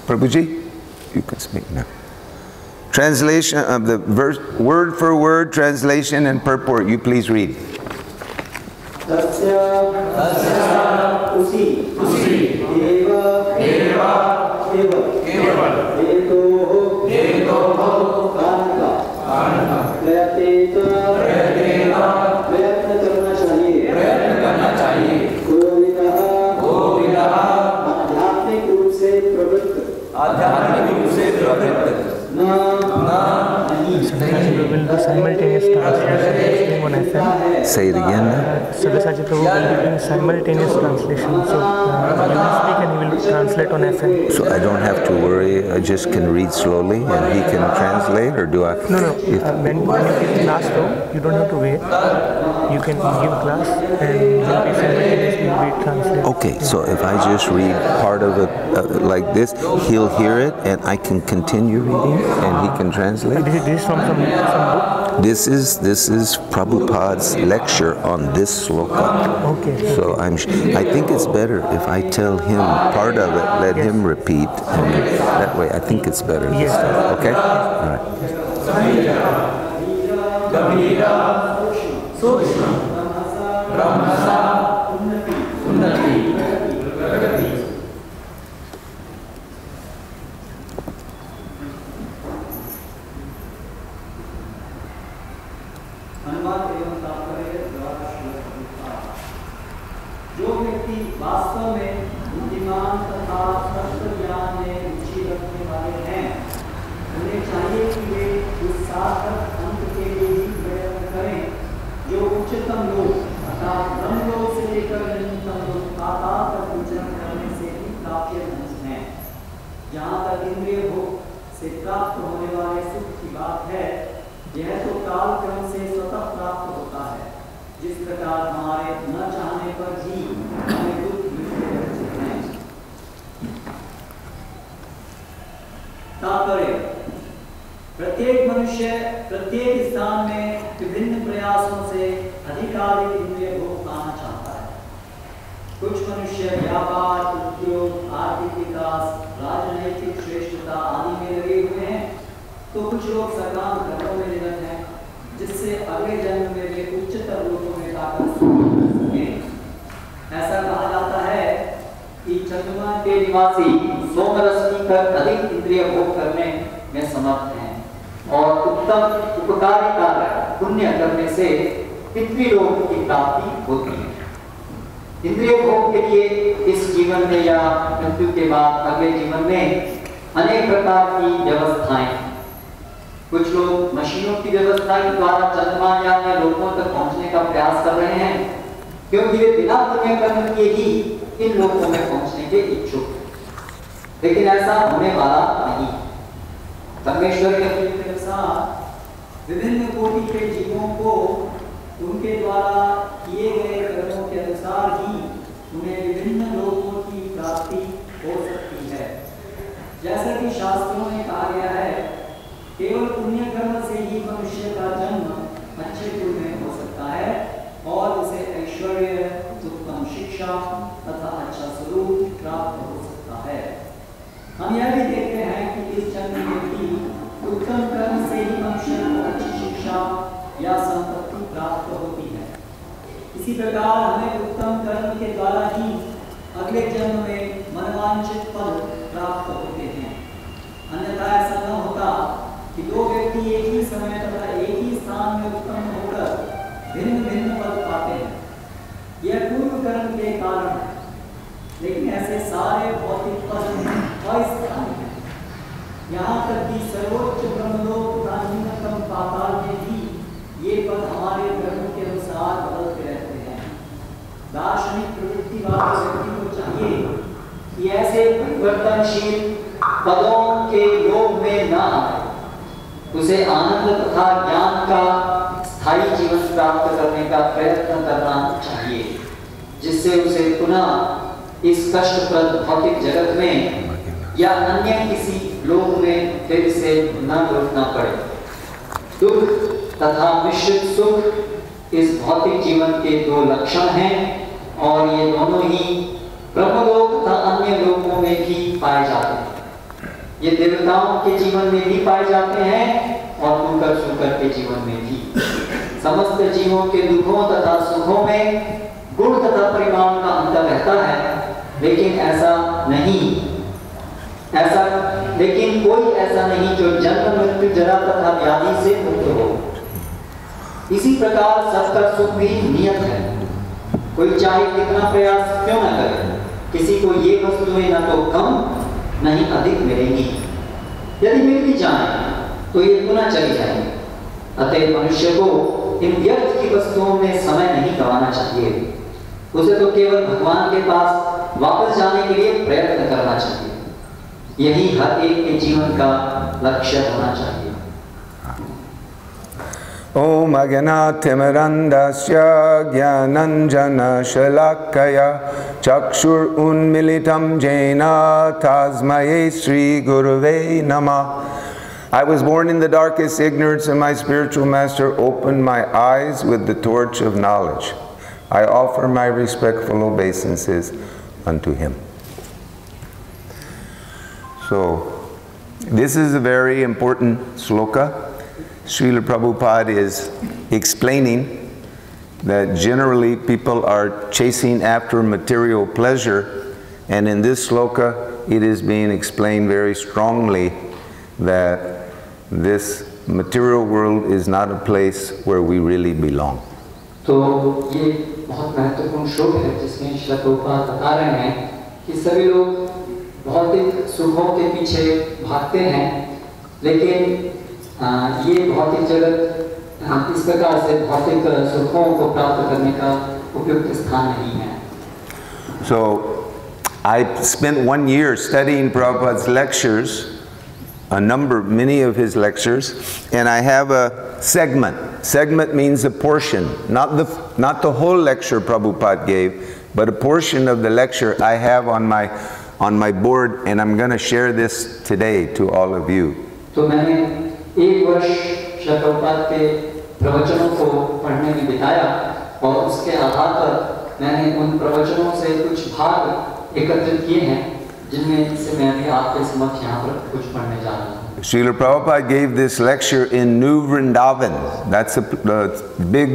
Prabhuji, you can speak now. Translation of the verse, word for word, translation and purport. You please read. We will do simultaneous translation on FM. Say it again. Sadhyasaji Prabhu will be doing simultaneous translation. So you will speak and he will translate on FM. So I don't have to worry, I just can read slowly and he can translate, or do I? No. When you give class though, you don't have to wait. You can give class and will be simultaneously be translated. Okay, so if I just read part of it like this, he'll hear it and I can continue reading and he can translate? This is from some book? This is Prabhupada's lecture on this sloka. Okay. So I think it's better if I tell him part of it, let him repeat, and that way I think it's better this time. Okay? All right. जो व्यक्ति वास्तव में बुद्धिमान तथा तत्व ज्ञान में रुचि रखने वाले हैं, उन्हें चाहिए कि वे उस सार्थक अंत के लिए ही प्रयत्न करें जो उच्चतम लोक अर्थात ब्रह्मलोक से लेकर निम्नतम लोक पाताल तक विचरण करने से भी प्राप्य हैं। जहाँ तक इंद्रिय भोग से प्राप्त होने वाले सुख की बात है, यह तो काल क्रम से स्वतः प्राप्त होता है। जिस प्रकार हमारे न चाहने पर भी हमें दुख मिलते रहते हैं। तात्पर्य: प्रत्येक मनुष्य प्रत्येक स्थान में विभिन्न प्रयासों से अधिकाधिक इंद्रिय भोग पाना चाहता है। कुछ मनुष्य व्यापार, उद्योग, आर्थिक विकास, राजनैतिक श्रेष्ठता आदि में लगे हुए हैं, तो कुछ लोग सकाम कर्मों में निरत हैं, जिससे अगले जन्म में वे उच्चतर लोकों में जाकर ऐसा कहा जाता है कि चंद्रमा के निवासी सोमरस पीकर अधिक इंद्रिय भोग करने में समर्थ हैं और उत्तम उपकारी कार्य पुण्य करने से पितृलोक की प्राप्ति होती है। इंद्रिय भोग के लिए इस जीवन में या मृत्यु के बाद अगले जीवन में अनेक प्रकार की व्यवस्थाएं। कुछ लोग मशीनों की व्यवस्था के द्वारा चंद्रमान या लोकों तक पहुंचने का प्रयास कर रहे हैं, क्योंकि वे बिना पुण्य कर्म किए ही इन लोकों में पहुंचने के इच्छुक हैं। लेकिन ऐसा होने वाला नहीं। परमेश्वर के अनुसार विभिन्न कोटि के जीवों को उनके द्वारा किए गए कर्मों के अनुसार ही उन्हें विभिन्न लोकों की प्राप्ति हो सकती है। जैसा कि शास्त्रों में कहा गया है, केवल पुण्य कर्म से ही मनुष्य का जन्म अच्छे कुल में हो सकता है और उसे ऐश्वर्य, उत्तम शिक्षा तथा अच्छा स्वरूप प्राप्त हो सकता है। हम यह भी देखते हैं कि इस जन्म में भी उत्तम कर्म से ही मनुष्य को अच्छी शिक्षा या संपत्ति प्राप्त होती है। इसी प्रकार हमें उत्तम कर्म के द्वारा ही अगले जन्म में मनवांछित पद प्राप्त होते हैं। अन्यथा ऐसा न होता कि दो व्यक्ति एक ही समय तथा एक ही स्थान में उत्पन्न होकर भिन्न भिन्न पद पाते हैं। यह पूर्व कर्म के कारण है, लेकिन ऐसे सारे भौतिक पद अस्थायी हैं। यहाँ तक कि सर्वोच्च ब्रह्मलोक तथा निम्नतम पाताल में भी ये पद हमारे कर्मों के अनुसार बदलते रहते हैं। दार्शनिक प्रवृत्ति वाले व्यक्ति को चाहिए कि ऐसे परिवर्तनशील पदों के योग में न आए। उसे आनंद तथा ज्ञान का स्थायी जीवन प्राप्त करने का प्रयत्न करना चाहिए, जिससे उसे पुनः इस कष्टप्रद भौतिक जगत में या अन्य किसी लोक में फिर से न लौटना पड़े। दुख तथा मिश्रित सुख इस भौतिक जीवन के दो लक्षण हैं और ये दोनों ही ब्रह्मलोक तथा अन्य लोकों में भी पाए जाते हैं। ये देवताओं के जीवन में भी पाए जाते हैं और मुकर शुकर के जीवन में भी। समस्त जीवों के दुखों तथा सुखों में गुण तथा परिमाण का अंतर रहता है, लेकिन कोई ऐसा नहीं जो जन्म मृत्यु जरा तथा व्याधि से मुक्त हो। इसी प्रकार सबका सुख भी नियत है। कोई चाहे कितना प्रयास क्यों न करे, किसी को ये वस्तुएं न तो कम नहीं अधिक मिलेंगी। यदि मिल भी जाए तो ये पुनः चली जाएंगे। अतः मनुष्य को इन व्यर्थ की वस्तुओं में समय नहीं गंवाना चाहिए। उसे तो केवल भगवान के पास वापस जाने के लिए प्रयत्न करना चाहिए। यही हर एक के जीवन का लक्ष्य होना चाहिए। ओम अज्ञानतिमिरन्धस्य ज्ञानाञ्जनशलाकया चक्षुरुन्मीलितं येन तस्मै श्रीगुरवे नमः। I was born in the darkest ignorance, and my spiritual master opened my eyes with the torch of knowledge. I offer my respectful obeisances unto him. So, this is a very important sloka. Srila Prabhupada is explaining that generally people are chasing after material pleasure, and in this sloka it is being explained very strongly that this material world is not a place where we really belong. तो ये बहुत महत्वपूर्ण श्लोक है जिसमें श्रील प्रभुपाद बता रहे हैं कि सभी लोग भौतिक सुखों के पीछे भागते हैं, लेकिन ये भौतिक जगत इस प्रकार से भौतिक सुखों को प्राप्त करने का उपयुक्त स्थान नहीं है। So I spent 1 year studying Prabhupada's lectures, many of his lectures, and I have a segment. Segment means a portion, not the whole lecture Prabhupada gave, but a portion of the lecture I have on my board, and I'm going to share this today to all of you. तो मैंने एक वर्ष श्रील प्रभुपाद के प्रवचनों को पढ़ने में बिताया और उसके आधार पर मैंने उन प्रवचनों से कुछ भाग एकत्रित किए हैं जिनमें से मैं अभी आपके समक्ष यहाँ पर कुछ पढ़ने जा रहा हूँ। Srila Prabhupada gave this lecture in New Vrindavan. That's a big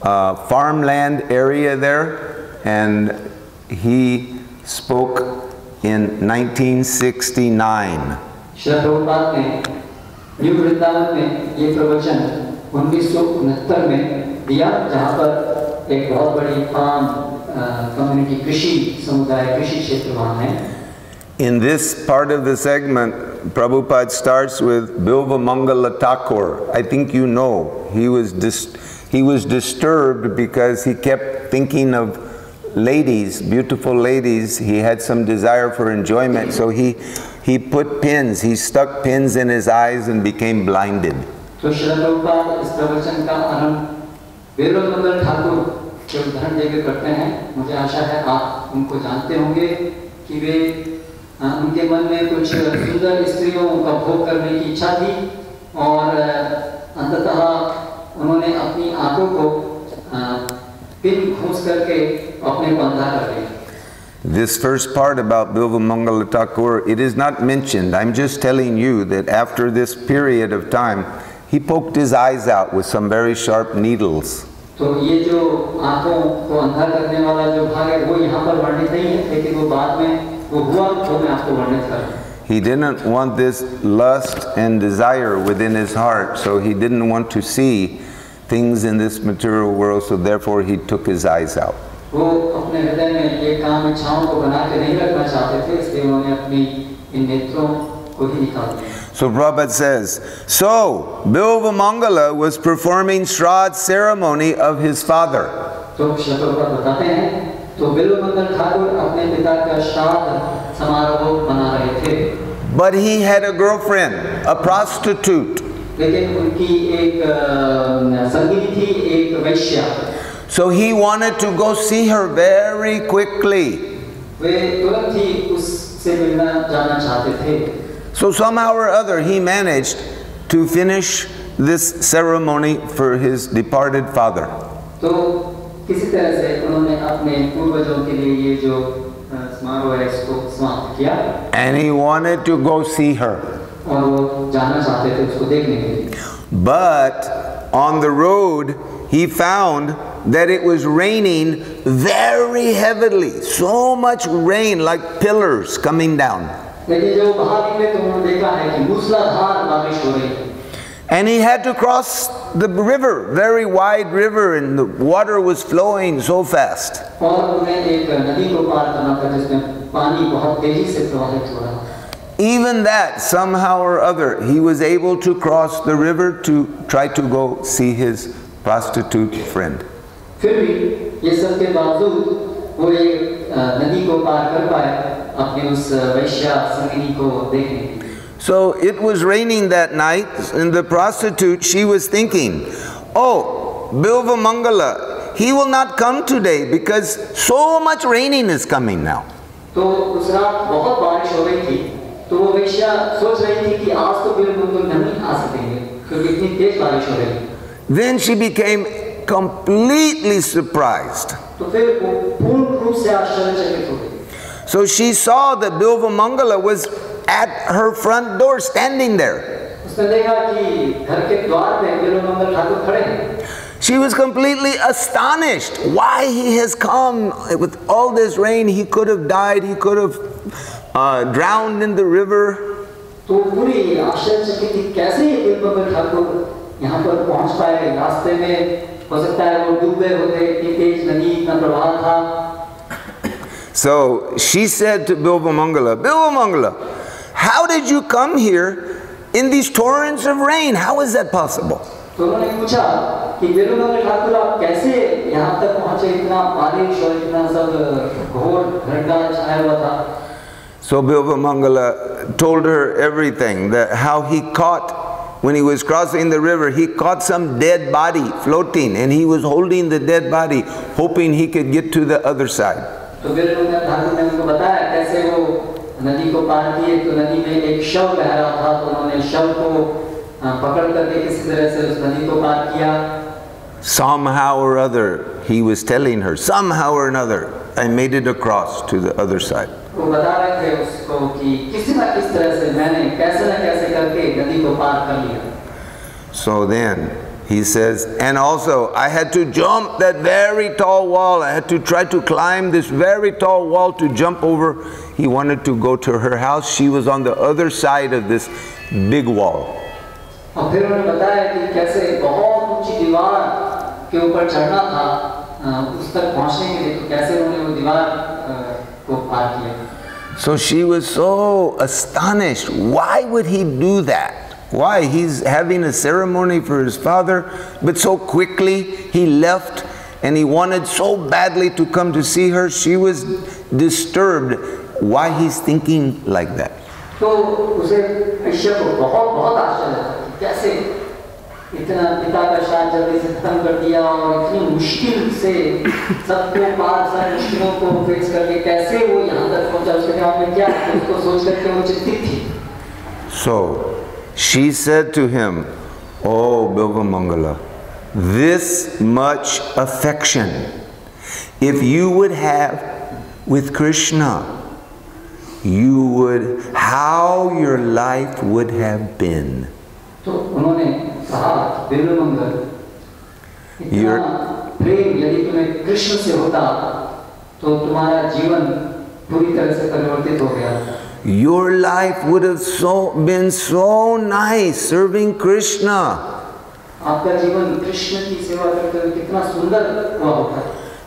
farmland area there, and he spoke in 1969. Srila Prabhupada ने न्यू वृंदावन में ये प्रवचन 1969 में दिया, जहाँ पर एक बहुत बड़ी फार्म कम्युनिटी कृषि समुदाय कृषि क्षेत्र वहाँ है। In this part of the segment, Prabhupada starts with Bilva Mangala Thakur. I think you know, he was disturbed because he kept thinking of ladies, beautiful ladies. He had some desire for enjoyment, so he put pins, he stuck pins in his eyes and became blinded. तो श्रील प्रभुपाद इस प्रवचन का आरंभ बिल्वा मंगल ठाकुर जो उदाहरण देकर करते हैं। मुझे आशा है आप उनको जानते होंगे कि वे उनके मन में कुछ सुंदर स्त्रियों का भोग करने की इच्छा थी और अंततः उन्होंने अपनी आंखों को पिन घूंस करके अपने को अंधा कर दिया। This first part about Bilva Mangala Thakur, it is not mentioned. I'm just telling you that after this period of time, he poked his eyes out with some very sharp needles. तो ये जो आंखों को अंधा करने वाला जो भाग है वो यहाँ पर वर्णित नहीं है, लेकिन वो बाद में वो हुआ तो मैं आपको वर्णित करूँ। He didn't want this lust and desire within his heart, so he didn't want to see things in this material world, so therefore he took his eyes out. वो अपने हृदय में ये काम इच्छाओं को बना के नहीं रखना चाहते थे, इसलिए उन्होंने अपनी इन नेत्रों को ही निकाल दिया। So Prabhupada says, so Bilva Mangala was performing Shraddha ceremony of his father. तो श्री प्रभुपाद बताते हैं, तो बिल्वा मंगल ठाकुर अपने पिता का श्राद्ध समारोह मना रहे थे। But he had a girlfriend, a prostitute. लेकिन उनकी एक संगिनी थी, एक वैश्या। So he wanted to go see her very quickly. वे तुरंत ही उससे मिलना जाना चाहते थे। So somehow or other he managed to finish this ceremony for his departed father. तो किसी तरह से उन्होंने अपने पूर्वजों के लिए ये जो समारोह है इसको समाप्त किया। And he wanted to go see her. और वो जाना चाहते थे उसको देखने के लिए। But on the road, he found that it was raining very heavily. So much rain, like pillars coming down. लेकिन जब बाहर निकले तो उन्होंने देखा है कि मूसलाधार बारिश हो रही है। And he had to cross the river, very wide river, and the water was flowing so fast. और उन्हें एक नदी को पार करना था जिसमें पानी बहुत तेजी से प्रवाहित हो रहा था। Even that, somehow or other, he was able to cross the river to try to go see his prostitute friend. फिर भी ये सब के बावजूद वो एक नदी को पार कर पाए अपने उस वैश्या संगिनी को देखने के लिए। So it was raining that night, and the prostitute, she was thinking, oh, Bilva Mangala, he will not come today because so much raining is coming now. तो उस रात बहुत बारिश हो रही थी, तो वो वैश्या सोच रही थी कि आज तो बिल्कुल नहीं आ सकेंगे क्योंकि इतनी तेज बारिश हो रही थी। Then she became completely surprised. तो फिर वो पूर्ण रूप से आश्चर्यचकित हो गई। So she saw that Bilva Mangala was at her front door standing there. उसने देखा कि घर के द्वार पे बिल्वा मंगल ठाकुर खड़े हैं। She was completely astonished why he has come with all this rain. He could have died, he could have drowned in the river. तो पूरी आश्चर्यचकित थी कैसे बिल्वा मंगल ठाकुर यहाँ पर पहुँच पाए। रास्ते में हो सकता है वो डूबे होते, इतनी तेज नदी इतना प्रवाह था। So she said to Bilva Mangala, Bilva Mangala, how did you come here in these torrents of rain? How is that possible? तो उन्होंने पूछा कि बिल्वा मंगल ठाकुर आप कैसे यहाँ तक पहुँचे, इतना बारिश और इतना सब घोर घटा छाया हुआ था। So Bilva Mangala told her everything, that how he caught, when he was crossing the river, he caught some dead body floating, and he was holding the dead body, hoping he could get to the other side. तो बिल्वा मंगल ठाकुर ने उनको बताया कैसे वो नदी को पार किए, तो नदी में एक शव बह रहा था, तो उन्होंने शव को पकड़ करके किसी तरह से उस नदी को पार किया। Somehow or other, he was telling her, somehow or another, I made it across to the other side. वो बता रहे थे उसको कि किसी न किस तरह से मैंने कैसे न कैसे करके नदी को पार कर लिया। So then he says, and also I had to jump that very tall wall. I had to try to climb this very tall wall to jump over. He wanted to go to her house. She was on the other side of this big wall. और फिर उन्होंने बताया कि कैसे बहुत ऊंची दीवार के ऊपर चढ़ना था उस तक पहुंचने के लिए, तो कैसे उन्होंने वो दीवार को पार किया। So she was so astonished. Why would he do that? Why? He's having a ceremony for his father, but so quickly he left, and he wanted so badly to come to see her. She was disturbed why he's thinking like that. तो उसे ईश्वर को बहुत आश्चर्य था कि कैसे इतना पिता का श्राद्ध जल्दी से खत्म कर दिया और इतनी मुश्किल से सबको पार सारी मुश्किलों को फेस करके कैसे वो यहाँ तक पहुँचा। उसके दिमाग में क्या है, उसको सोच करके वो चिंतित थी। So she said to him, oh Bilva Mangala, this much affection, if you would have with Krishna, you would, how your life would have been. तो उन्होंने कहा बिल्वा मंगल, इतना प्रेम यदि तुम्हें कृष्ण से होता तो तुम्हारा जीवन पूरी तरह से परिवर्तित हो गया। Your life would have been so nice serving Krishna. आपका जीवन कृष्ण की सेवा करते हुए कितना सुंदर हुआ होता।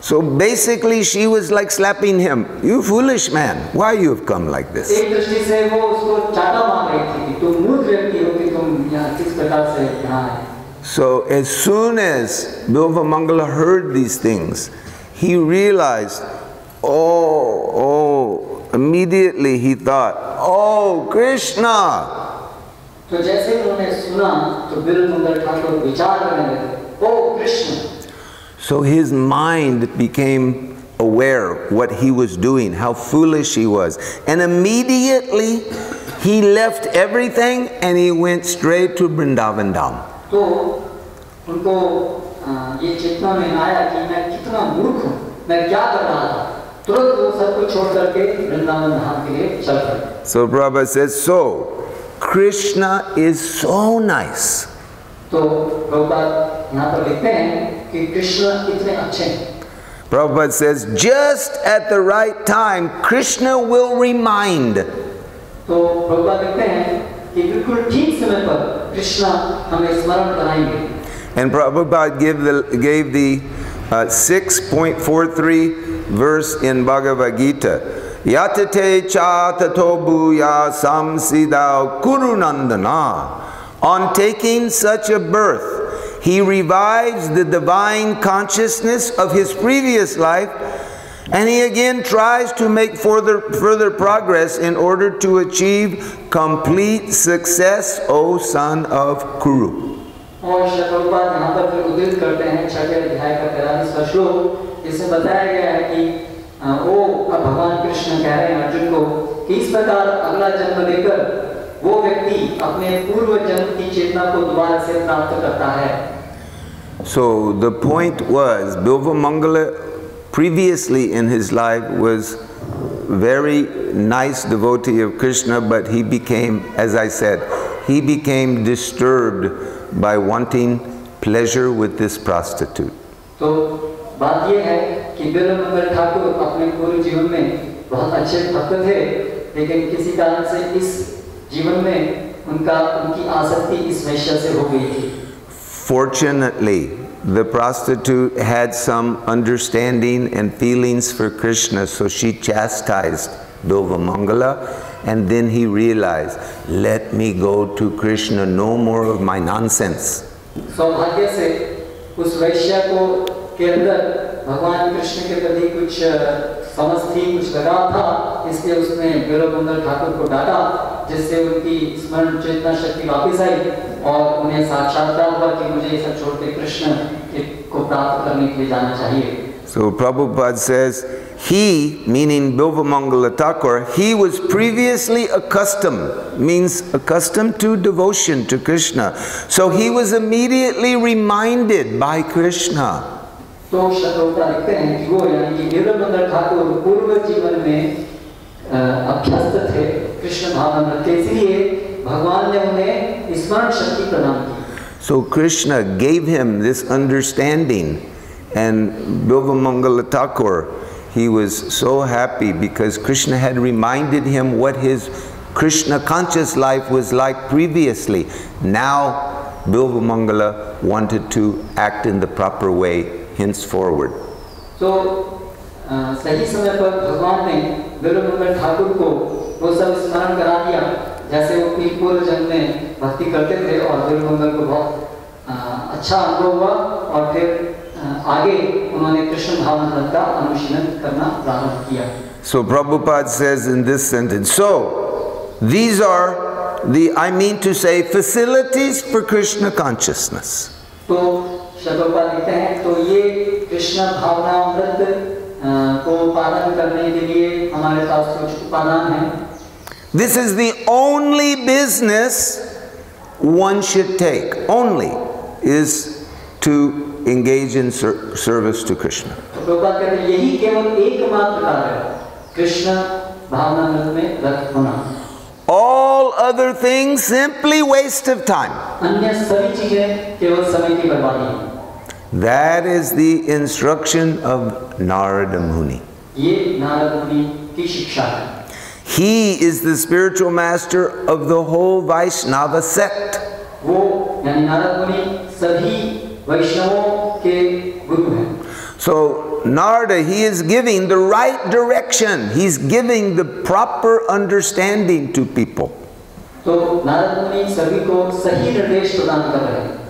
So basically she was like slapping him. You foolish man, why you have come like this? एक दृष्टि से वो उसको चाटा मार रही थी कि तुम मूर्ख व्यक्ति हो कि तुम यहाँ किस प्रकार से यहाँ आए। So as soon as Bilva Mangala heard these things, he realized, immediately he thought, oh Krishna. तो जैसे उन्होंने सुना तो बिल्वा मंगल ठाकुर विचार करने लगे, ओ Krishna. So his mind became aware what he was doing, how foolish he was. And immediately he left everything and he went straight to Vrindavan Dham. तो उनको ये चेतना में आया कि मैं कितना मूर्ख हूँ, मैं क्या कर रहा था। तुरंत वो सब कुछ छोड़ करके वृंदावन धाम के लिए चल पड़े. So Prabhupada says, so Krishna is so nice. तो प्रभुपाद यहाँ पर लिखते हैं कि कृष्ण इतने अच्छे हैं. Prabhupada says, just at the right time, Krishna will remind. तो प्रभुपाद लिखते हैं कि बिल्कुल ठीक समय पर कृष्ण हमें स्मरण कराएंगे. And Prabhupada gave the 6.43 verse in Bhagavad Gita. Yatate cha tato bhuya samsidao kurunandana. On taking such a birth, he revives the divine consciousness of his previous life, and he again tries to make further progress in order to achieve complete success, O son of Kuru. और प्रभुपाद यहाँ पर फिर उद्धृत करते हैं 6वें अध्याय का 43वां श्लोक, जिसमें बताया गया है कि वो भगवान कृष्ण कह रहे हैं अर्जुन को कि इस प्रकार अगला जन्म लेकर वो व्यक्ति अपने पूर्व जन्म की चेतना को दोबारा से प्राप्त करता है. So the point was, Bilvamangala previously in his life was very nice devotee of Krishna, but he became, as I said, he became disturbed by wanting pleasure with this prostitute. तो बात ये है कि बिल्वमंगल ठाकुर अपने पूर्व जीवन में बहुत अच्छे भक्त थे, लेकिन किसी कारण से इस जीवन में उनकी आसक्ति इस वैश्य से हो गई थी. Fortunately, the prostitute had some understanding and feelings for Krishna, so she chastised Bilvamangala, and then he realized, let me go to Krishna, no more of my nonsense. सौभाग्य से उस वैश्य को के अंदर भगवान कृष्ण के प्रति कुछ समझ थी, कुछ लगाव था, इसलिए उसने बिल्वमंगल ठाकुर को डांटा, जिससे उनकी स्मरण चेतना शक्ति वापस आई और उन्हें साक्षात्कार हुआ कि मुझे ये सब छोड़ के कृष्ण को प्राप्त करने के लिए जाना चाहिए. So Prabhupada says, he, meaning Bilvamangala Thakur, he was previously accustomed, means accustomed to devotion to Krishna. So he was immediately reminded by Krishna. तो प्रभुपाद लिखते हैं कि वो यानी कि बिल्वमंगल ठाकुर पूर्व जीवन में अभ्यस्त थे कृष्ण भावना के, इसलिए भगवान ने उन्हें स्मरण शक्ति प्रदान की. So Krishna gave him this understanding, and Bilvamangala Thakur, he was so happy because Krishna had reminded him what his Krishna conscious life was like previously. Now Bilvamangala wanted to act in the proper way henceforward. So सही समय पर भगवान ने बिल्वमंगल ठाकुर को वो सब स्मरण करा दिया, जैसे वो अपनी पूर्व जन्म में भक्ति करते थे, और बिल्वमंगल को बहुत अच्छा अनुभव हुआ, और फिर आगे उन्होंने कृष्ण भावना का अनुशीलन करना प्रारंभ किया. So Prabhupada says in this sentence, so these are the, I mean to say, facilities for Krishna consciousness. तो प्रभुपाद लिखते हैं, तो ये कृष्ण भावना अमृत को पालन करने के लिए हमारे पास कुछ उपादान हैं. This is the only business one should take, only, is to engage in service to Krishna. Prabhupada कहते हैं यही केवल एकमात्र कार्य है, कृष्ण भावना में रत होना. All other things simply waste of time. अन्य सभी चीजें केवल समय की बर्बादी हैं. That is the instruction of Narada Muni. ये नारद मुनि की शिक्षा है. He is the spiritual master of the whole Vaishnava sect. वो यानी नारद मुनि सभी वैष्णवों के गुरु हैं. So Narada, he is giving the right direction. He's giving the proper understanding to people. तो नारद मुनि सभी को सही निर्देश प्रदान कर रहे हैं.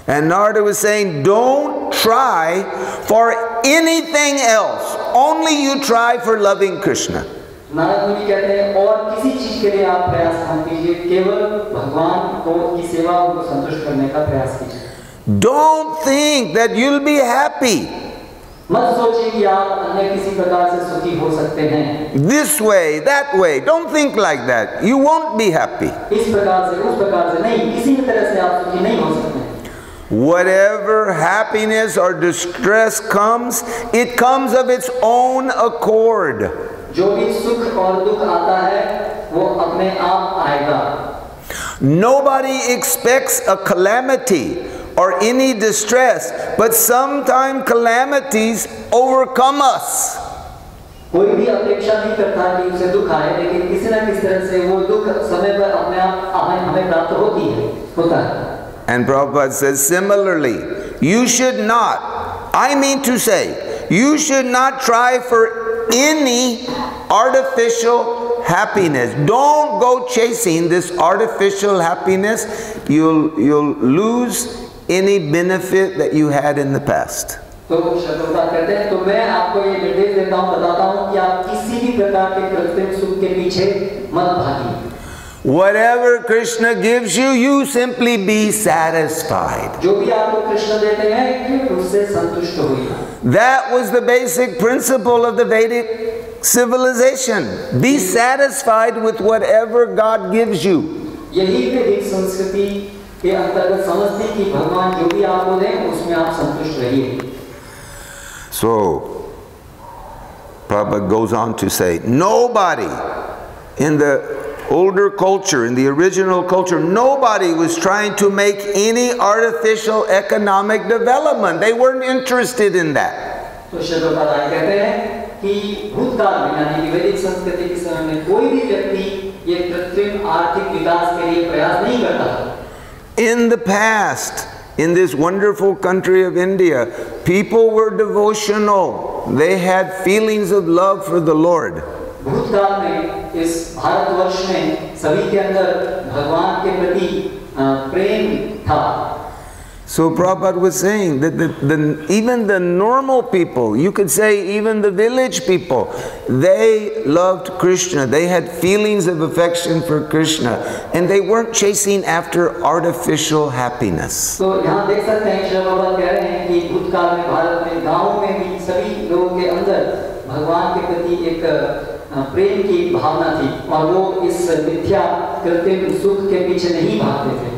And Narada was saying, don't try for anything else. Only you try for loving Krishna. Narad मुनि कहते हैं और किसी चीज के लिए आप प्रयास मत कीजिए, केवल भगवान को की सेवा उनको संतुष्ट करने का प्रयास कीजिए. Don't think that you'll be happy मत सोचिए कि आप अन्य किसी प्रकार से सुखी हो सकते हैं. this way, that way. Don't think like that. You won't be happy. इस प्रकार से उस प्रकार से नहीं, किसी भी तरह से आप सुखी नहीं हो सकते. Whatever happiness or distress comes, it comes of its own accord. जो भी सुख और दुख आता है वो अपने आप आएगा. Nobody expects a calamity or any distress, but sometimes calamities overcome us. कोई भी अपेक्षा नहीं करता कि उसे दुख आए, लेकिन किसी न किसी तरह से वो दुख समय पर अपने आप हमें प्राप्त होता है. And Prabhupada says similarly, you should not, I mean to say, you should not try for any artificial happiness. Don't go chasing this artificial happiness. You'll lose any benefit that you had in the past. तो शब्दों कहते हैं, तो मैं आपको ये निर्देश देता हूँ, बताता हूँ कि आप किसी भी प्रकार के कृत्रिम सुख के पीछे मत भागिए. Whatever Krishna gives you, you simply be satisfied. जो भी आपको कृष्ण देते हैं, उससे संतुष्ट होइए. That was the basic principle of the Vedic civilization. Be satisfied with whatever God gives you. यही वैदिक संस्कृति के अंतर्गत समझती कि भगवान जो भी आपको दें उसमें आप संतुष्ट रहिए. So, Prabhupada goes on to say, nobody in the older culture, in the original culture, nobody was trying to make any artificial economic development. They weren't interested in that. तो शब्दों कहते हैं कि भूतकाल में यानी कि वैदिक संस्कृति के समय में कोई भी व्यक्ति ये कृत्रिम आर्थिक विकास के लिए प्रयास नहीं करता. In the past, in this wonderful country of India, people were devotional. They had feelings of love for the Lord. भूतकाल में इस भारतवर्ष में सभी के अंदर भगवान के प्रति प्रेम था. So Prabhupada was saying that even the normal people, you could say even the village people, they loved Krishna. They had feelings of affection for Krishna, and they weren't chasing after artificial happiness. तो यहाँ देख सकते हैं श्री बाबा कह रहे हैं कि भूतकाल में भारत में गांव में भी सभी लोगों के अंदर भगवान के प्रति एक प्रेम की भावना थी और वो इस मिथ्या कृत्रिम सुख के पीछे नहीं भागते थे.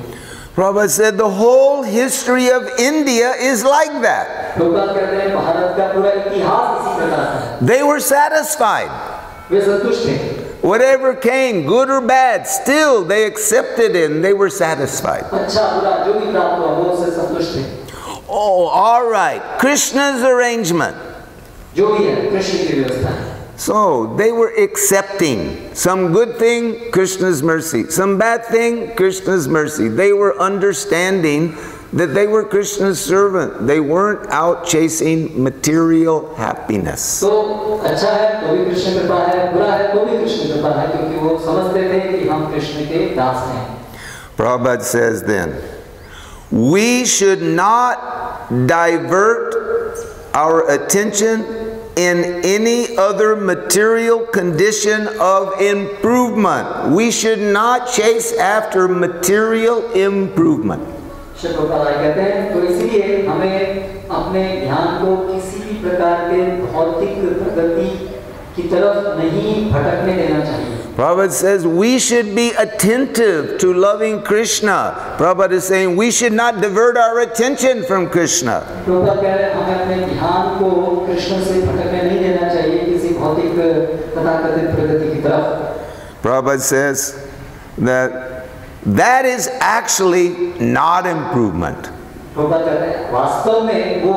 Prabhupada said the whole history of India is like that. They were satisfied. Whatever came, good or bad, still they accepted it and they were satisfied. Oh, all right. Krishna's arrangement. So they were accepting some good thing, Krishna's mercy. Some bad thing, Krishna's mercy. They were understanding that they were Krishna's servant. They weren't out chasing material happiness. So, अच्छा है तो भी कृष्ण कृपा है, बुरा है तो भी कृष्ण कृपा है, क्योंकि वो समझते थे कि हम कृष्ण के दास हैं. Prabhupada says then, we should not divert our attention in any other material condition of improvement. We should not chase after material improvement. कहते हैं तो इसलिए हमें अपने ध्यान को किसी भी प्रकार के भौतिक प्रगति की तरफ नहीं भटकने देना चाहिए. Prabhupada says we should be attentive to loving Krishna. Prabhupada is saying we should not divert our attention from Krishna. Prabhupada कह रहे हैं हमें अपने ध्यान को कृष्ण से भटकने नहीं देना चाहिए किसी भौतिक तथाकथित प्रगति की तरफ. Prabhupada says that is actually not improvement. Prabhupada कह रहे हैं वास्तव में वो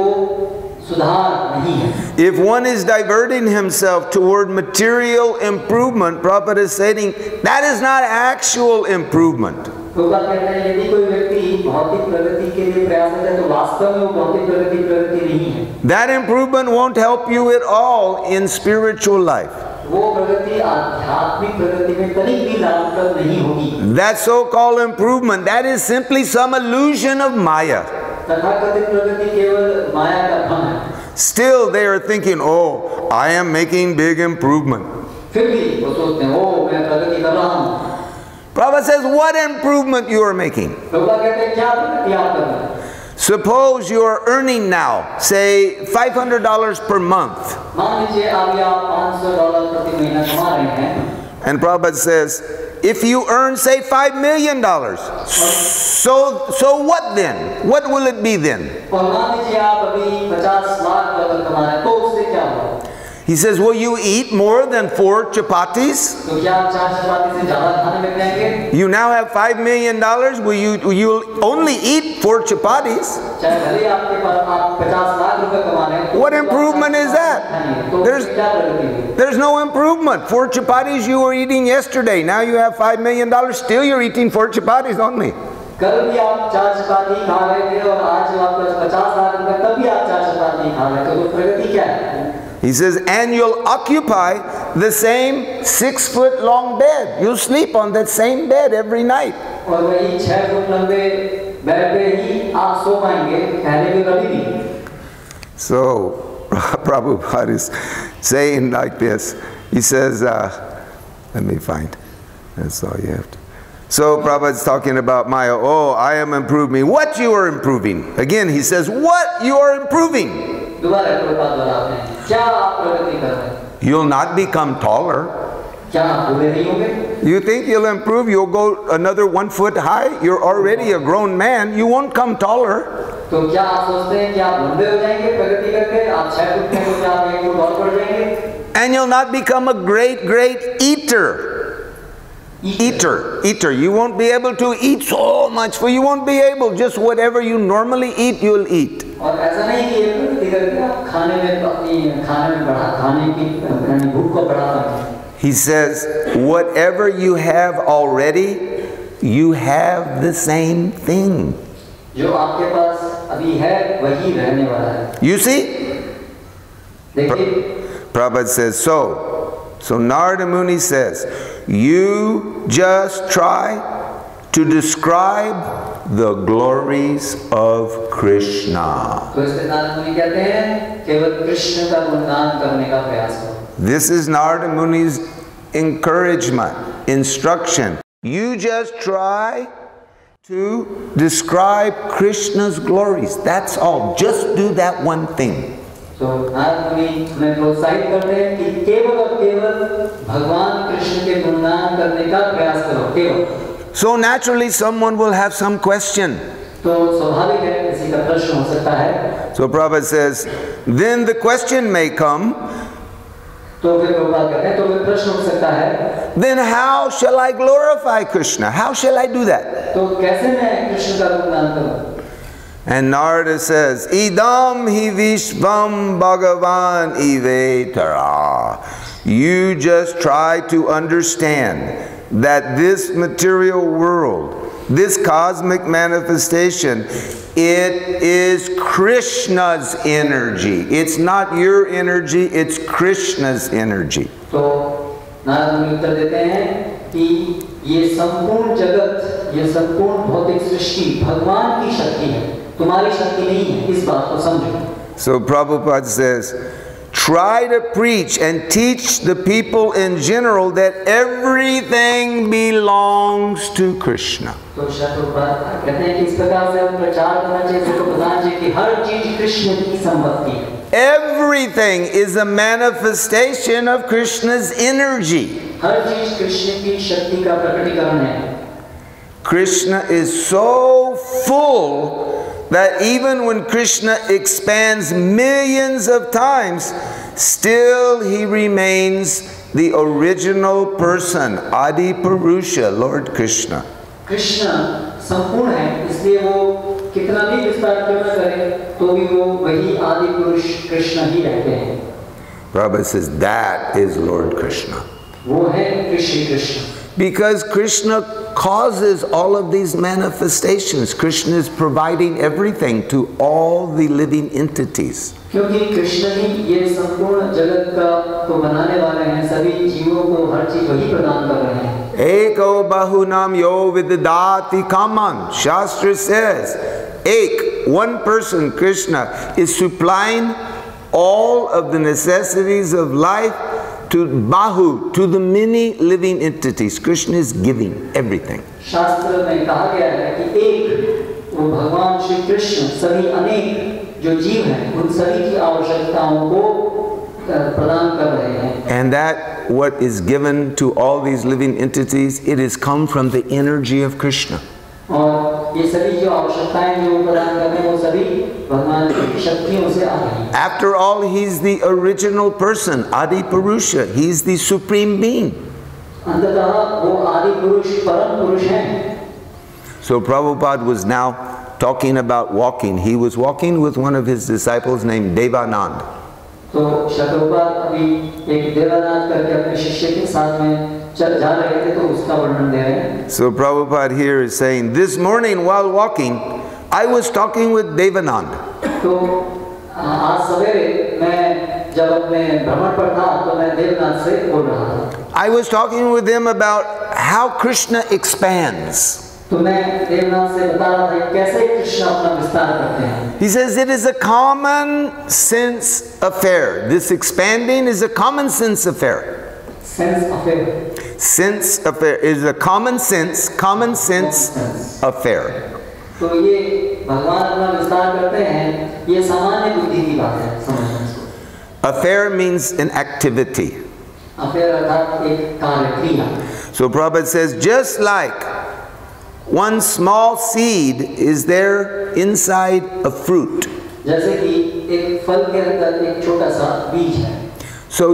सुधार नहीं है. If one is diverting himself toward material improvement, Prabhupada is saying that is not actual improvement. Prabhupada कहते हैं यदि कोई व्यक्ति भौतिक प्रगति के लिए प्रयास करे तो वास्तव में वो भौतिक प्रगति नहीं है. That improvement won't help you at all in spiritual life. वो प्रगति आध्यात्मिक प्रगति में तनिक भी लाभप्रद नहीं होगी. That so-called improvement, that is simply some illusion of Maya. तथाकथित प्रगति केवल माया का भ्रम है. Still they are thinking, oh, I am making big improvement. फिर भी वो सोचते हैं, ओ मैं प्रगति कर रहा हूँ. Prabhupada says, what improvement you are making? Prabhupada कहते हैं क्या प्रगति आप कर रहे हैं? Suppose you are earning now, say $500 per month. मान लीजिए आप $500 प्रति महीना कमा रहे हैं. And Prabhupada says, if you earn, say, $5 million, so what then? What will it be then? He says, will you eat more than 4 chapatis? You now have $5 million. Will you only eat 4 chapatis? What improvement is that? There's no improvement. 4 chapatis you were eating yesterday. Now you have $5 million. Still you're eating 4 chapatis only. He says, and you'll occupy the same 6-foot-long bed. You'll sleep on that same bed every night. So, Prabhupada is saying like this. He says, let me find. That's all you have to. So Prabhupada's talking about Maya. Oh, I am improving. What you are improving? Again, he says, what you are improving? You'll not become taller. You think you'll improve? You'll go another 1 foot high? You're already a grown man. You won't come taller. And you'll not become a great eater. Eater. You won't be able to eat so much, for you won't be able. Just whatever you normally eat, you'll eat. He says, whatever you have already, you have the same thing. You see? Prabhupada says, so Narada Muni says, you just try to describe the glories of Krishna. This is Narada Muni's encouragement, instruction. You just try to describe Krishna's glories. That's all. Just do that one thing. So Narada Muni हमें प्रोत्साहित करते हैं कि केवल और केवल भगवान कृष्ण के गुणगान करने का प्रयास करो, केवल. So naturally someone will have some question. तो स्वाभाविक है किसी का प्रश्न हो सकता है. So Prabhupada says, then the question may come, तो फिर प्रभुपाद कहते हैं तो फिर प्रश्न हो सकता है, then how shall I glorify Krishna? How shall I do that? तो कैसे मैं कृष्ण का गुणगान करूं? And Narada says, idam hi vishvam bhagavan ivetara. You just try to understand that this material world, this cosmic manifestation, it is Krishna's energy. It's not your energy, it's Krishna's energy. तो नारद मुनि उत्तर देते हैं कि ये संपूर्ण जगत, ये संपूर्ण भौतिक सृष्टि भगवान की शक्ति है, तुम्हारी शक्ति नहीं है, इस बात को समझो. So Prabhupada says, try to preach and teach the people in general that everything belongs to Krishna. तो प्रभुपाद कहते हैं कि इस प्रकार से हम प्रचार करना चाहिए, सबको बताना चाहिए कि हर चीज कृष्ण की संपत्ति है. Everything is a manifestation of Krishna's energy. हर चीज कृष्ण की शक्ति का प्रकटीकरण है. Krishna is so full that even when Krishna expands millions of times, still he remains the original person, Adi Purusha, Lord Krishna. Krishna संपूर्ण है, इसलिए वो कितना भी विस्तार क्यों न करे, तो भी वो वही आदि पुरुष कृष्ण ही रहते हैं. Prabhupada says that is Lord Krishna. वो है Shri Krishna. Because Krishna causes all of these manifestations. Krishna is providing everything to all the living entities. क्योंकि कृष्ण ही ये संपूर्ण जगत का को बनाने वाले हैं, सभी जीवों को हर चीज वही प्रदान कर रहे हैं. Eko bahunam yo vidadati kaman. Shastra says, Ek, one person, Krishna, is supplying all of the necessities of life to Bahu, to the many living entities. Krishna is giving everything. शास्त्र में कहा गया है कि एक वो भगवान श्री कृष्ण सभी अनेक जो जीव हैं उन सभी की आवश्यकताओं को प्रदान कर रहे हैं. And that what is given to all these living entities, it has come from the energy of Krishna. और ये सभी जो आवश्यकताएं जो प्रदान कर रहे हैं वो सभी भगवान की शक्तियों से आ रही हैं. After all, he's the original person, Adi Purusha. He's the supreme being. अंततः वो आदि पुरुष परम पुरुष हैं. So Prabhupada was now talking about walking. He was walking with one of his disciples named Devanand. तो प्रभुपाद अभी एक देवानंद करके अपने शिष्य के साथ में चल जा रहे थे तो उसका वर्णन दे रहे हैं. So Prabhupada here is saying, this morning while walking, I was talking with Devanand. तो आज सवेरे मैं जब अपने भ्रमण पर था तो मैं देवनाथ से बोल रहा था. I was talking with him about how Krishna expands. तो मैं देवनाथ से बता रहा था कैसे कृष्ण अपना विस्तार करते हैं. He says it is a common sense affair. This expanding is a common sense affair. Sense affair. Sense affair is a common sense affair. तो ये भगवान अपना विस्तार करते हैं, ये सामान्य बुद्धि की बात है, समझना इसको. Affair means an activity. Affair अर्थात एक कार्य क्रिया. So Prabhupada says, just like one small seed is there inside a fruit. जैसे कि एक फल के अंदर एक छोटा सा बीज है. So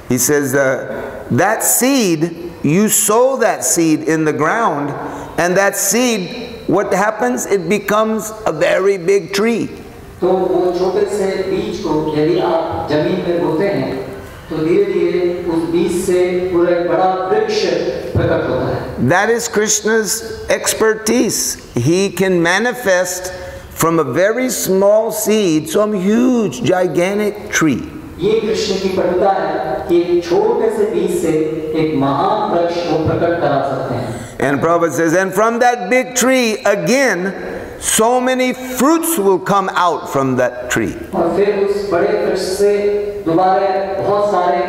he says, that seed, you sow that seed in the ground, and that seed, what happens? It becomes a very big tree. तो वो छोटे से बीज को यदि आप जमीन में बोते हैं तो धीरे-धीरे उस बीज से पूरा एक बड़ा वृक्ष प्रकट होता है. That is Krishna's expertise. He can manifest from a very small seed some huge, gigantic tree. ये कृष्ण की पटुता है कि एक छोटे से बीज से एक महान वृक्ष को प्रकट करा सकते हैं. And Prabhupada says, and from that big tree again, so many fruits will come out from that tree. और फिर उस बड़े वृक्ष से दोबारा बहुत सारे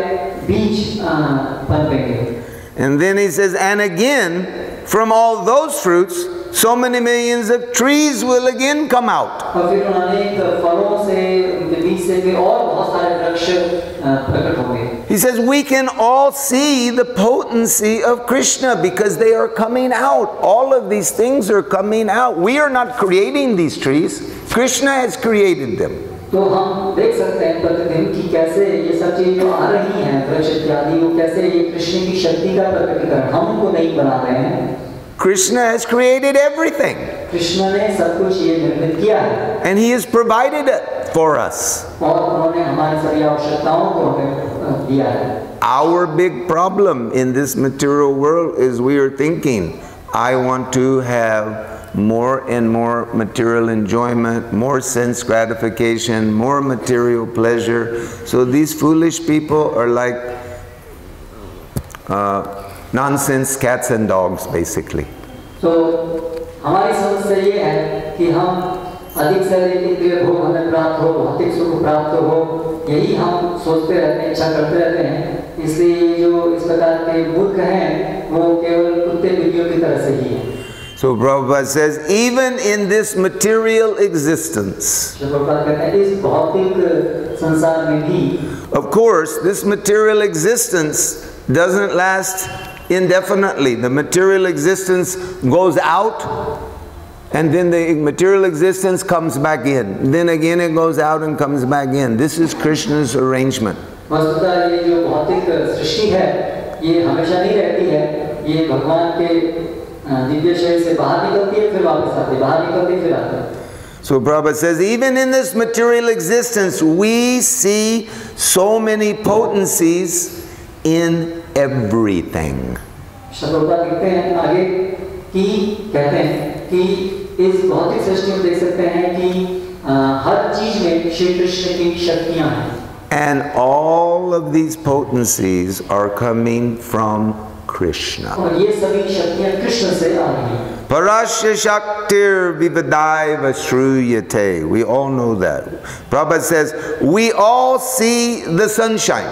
बीज पनपेंगे. And then he says, and again, from all those fruits, so many millions of trees will again come out. और फिर अनेक फलों से उनके बीज से फिर और बहुत सारे वृक्ष प्रकट होंगे. He says we can all see the potency of Krishna because they are coming out. All of these things are coming out. We are not creating these trees. Krishna has created them. तो हम देख सकते हैं प्रतिदिन कि कैसे ये सब चीजें जो आ रही हैं वृक्ष इत्यादि वो कैसे ये कृष्ण की शक्ति का प्रकटीकरण, हम उनको नहीं बना रहे हैं. Krishna has created everything. Krishna ने सब कुछ ये निर्मित किया है. And he has provided it for us. और उन्होंने हमारी सभी आवश्यकताओं को हमें दिया है. Our big problem in this material world is we are thinking, I want to have more and more material enjoyment, more sense gratification, more material pleasure. So these foolish people are like nonsense cats and dogs, basically. तो हमारी समस्या ये है कि हम अधिक से अधिक इंद्रिय भोग हमें प्राप्त हो, भौतिक सुख प्राप्त हो, यही हम सोचते रहते हैं, इच्छा करते रहते हैं. इसलिए जो इस प्रकार के मूर्ख हैं वो केवल कुत्ते बिल्लियों की तरह से ही हैं. So Prabhupada says, even in this material existence, of course, this material existence doesn't last indefinitely. The material existence goes out, and then the material existence comes back in. Then again it goes out and comes back in. This is Krishna's arrangement. So Prabhupada says, even in this material existence, we see so many potencies in everything. And all of these potencies are coming from Krishna. Parasya Shaktir Vivadaiva Shruyate. We all know that. Prabhupada says, we all see the sunshine.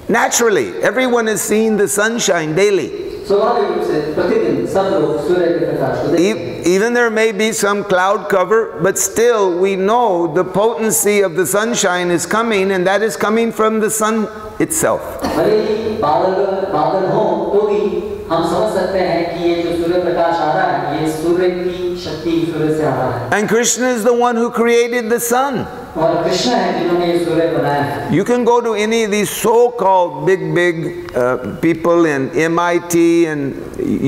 Naturally, everyone is seeing the sunshine daily. स्वाभाविक रूप से प्रतिदिन सब लोग सूर्य के प्रकाश को देखते हैं। Even there may be some cloud cover, but still we know the potency of the sunshine is coming, and that is coming from the sun itself. भले ही बादल हो तो भी हम समझ सकते हैं कि ये जो सूर्य प्रकाश आ रहा है ये सूर्य की शक्ति सूर्य से आ रहा है। And Krishna is the one who created the sun. और कृष्ण है जिन्होंने ये सूर्य बनाया है। You can go to any of these so-called big people in MIT and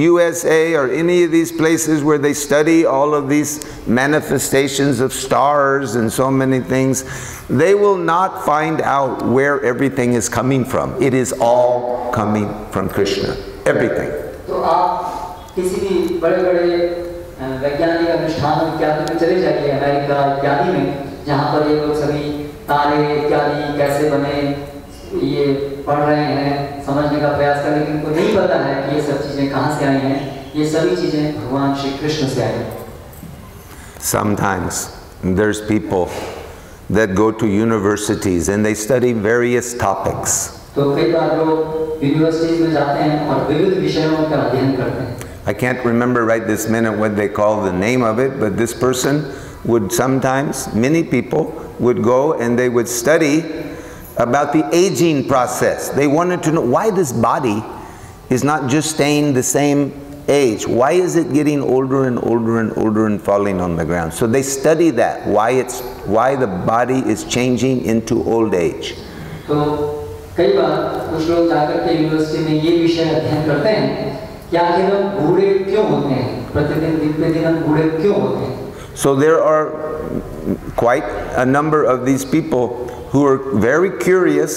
USA or any of these places where they study all of these manifestations of stars and so many things. They will not find out where everything is coming from. It is all coming from Krishna. Everything. तो आप किसी भी बड़े-बड़े वैज्ञानिक अनुष्ठानों इत्यादि में चले जाइए अमेरिका इत्यादि में जहाँ पर ये लोग सभी तारे इत्यादि कैसे बने ये पढ़ रहे हैं समझने का प्रयास कर, लेकिन उनको नहीं पता है कि ये सब चीजें कहाँ से आई हैं। ये सभी चीजें भगवान श्री कृष्ण से आई हैं। Sometimes there's people that go to universities and they study various topics. तो कई बार लोग यूनिवर्सिटीज में जाते हैं और विविध विषयों का अध्ययन करते हैं। I can't remember right this minute what they call the name of it, but this person would sometimes, many people would go and they would study about the aging process. They wanted to know why this body is not just staying the same age. Why is it getting older and older and older and falling on the ground? So they study that, why the body is changing into old age. तो कई बार कुछ लोग जाकर के university में ये विषय अध्ययन करते हैं कि आखिर हम बूढ़े क्यों होते हैं, प्रतिदिन दिन पे दिन हम बूढ़े क्यों होते हैं। So there are quite a number of these people who are very curious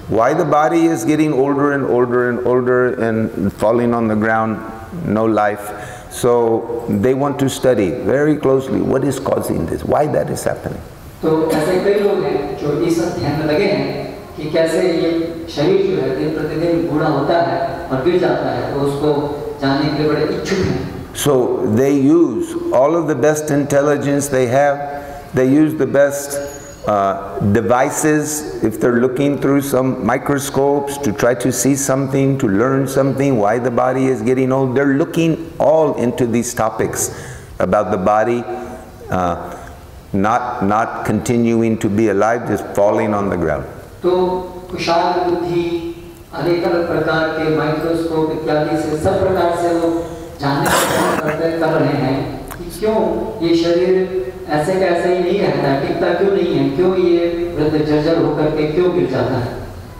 why the body is getting older and older and older and falling on the ground, no life. So they want to study very closely what is causing this, why that is happening. तो ऐसे कई लोग हैं जो इस अध्ययन में लगे हैं कि कैसे ये शरीर जो है दिन प्रतिदिन बूढ़ा होता है और गिर जाता है, तो उसको जानने के लिए बड़े इच्छुक हैं। So they use all of the best intelligence they have. They use the best devices if they're looking through some microscopes to try to see something, to learn something, why the body is getting old. They're looking all into these topics about the body not continuing to be alive, just falling on the ground. तो कुशाग्र बुद्धि अनेक अलग प्रकार के microscope इत्यादि से सब प्रकार से वो जानने का प्रयत्न कर रहे हैं कि क्यों ये शरीर ऐसे का ऐसे ही नहीं रहता है, टिकता क्यों नहीं है, क्यों ये वृद्ध जर्जर होकर के क्यों गिर जाता है।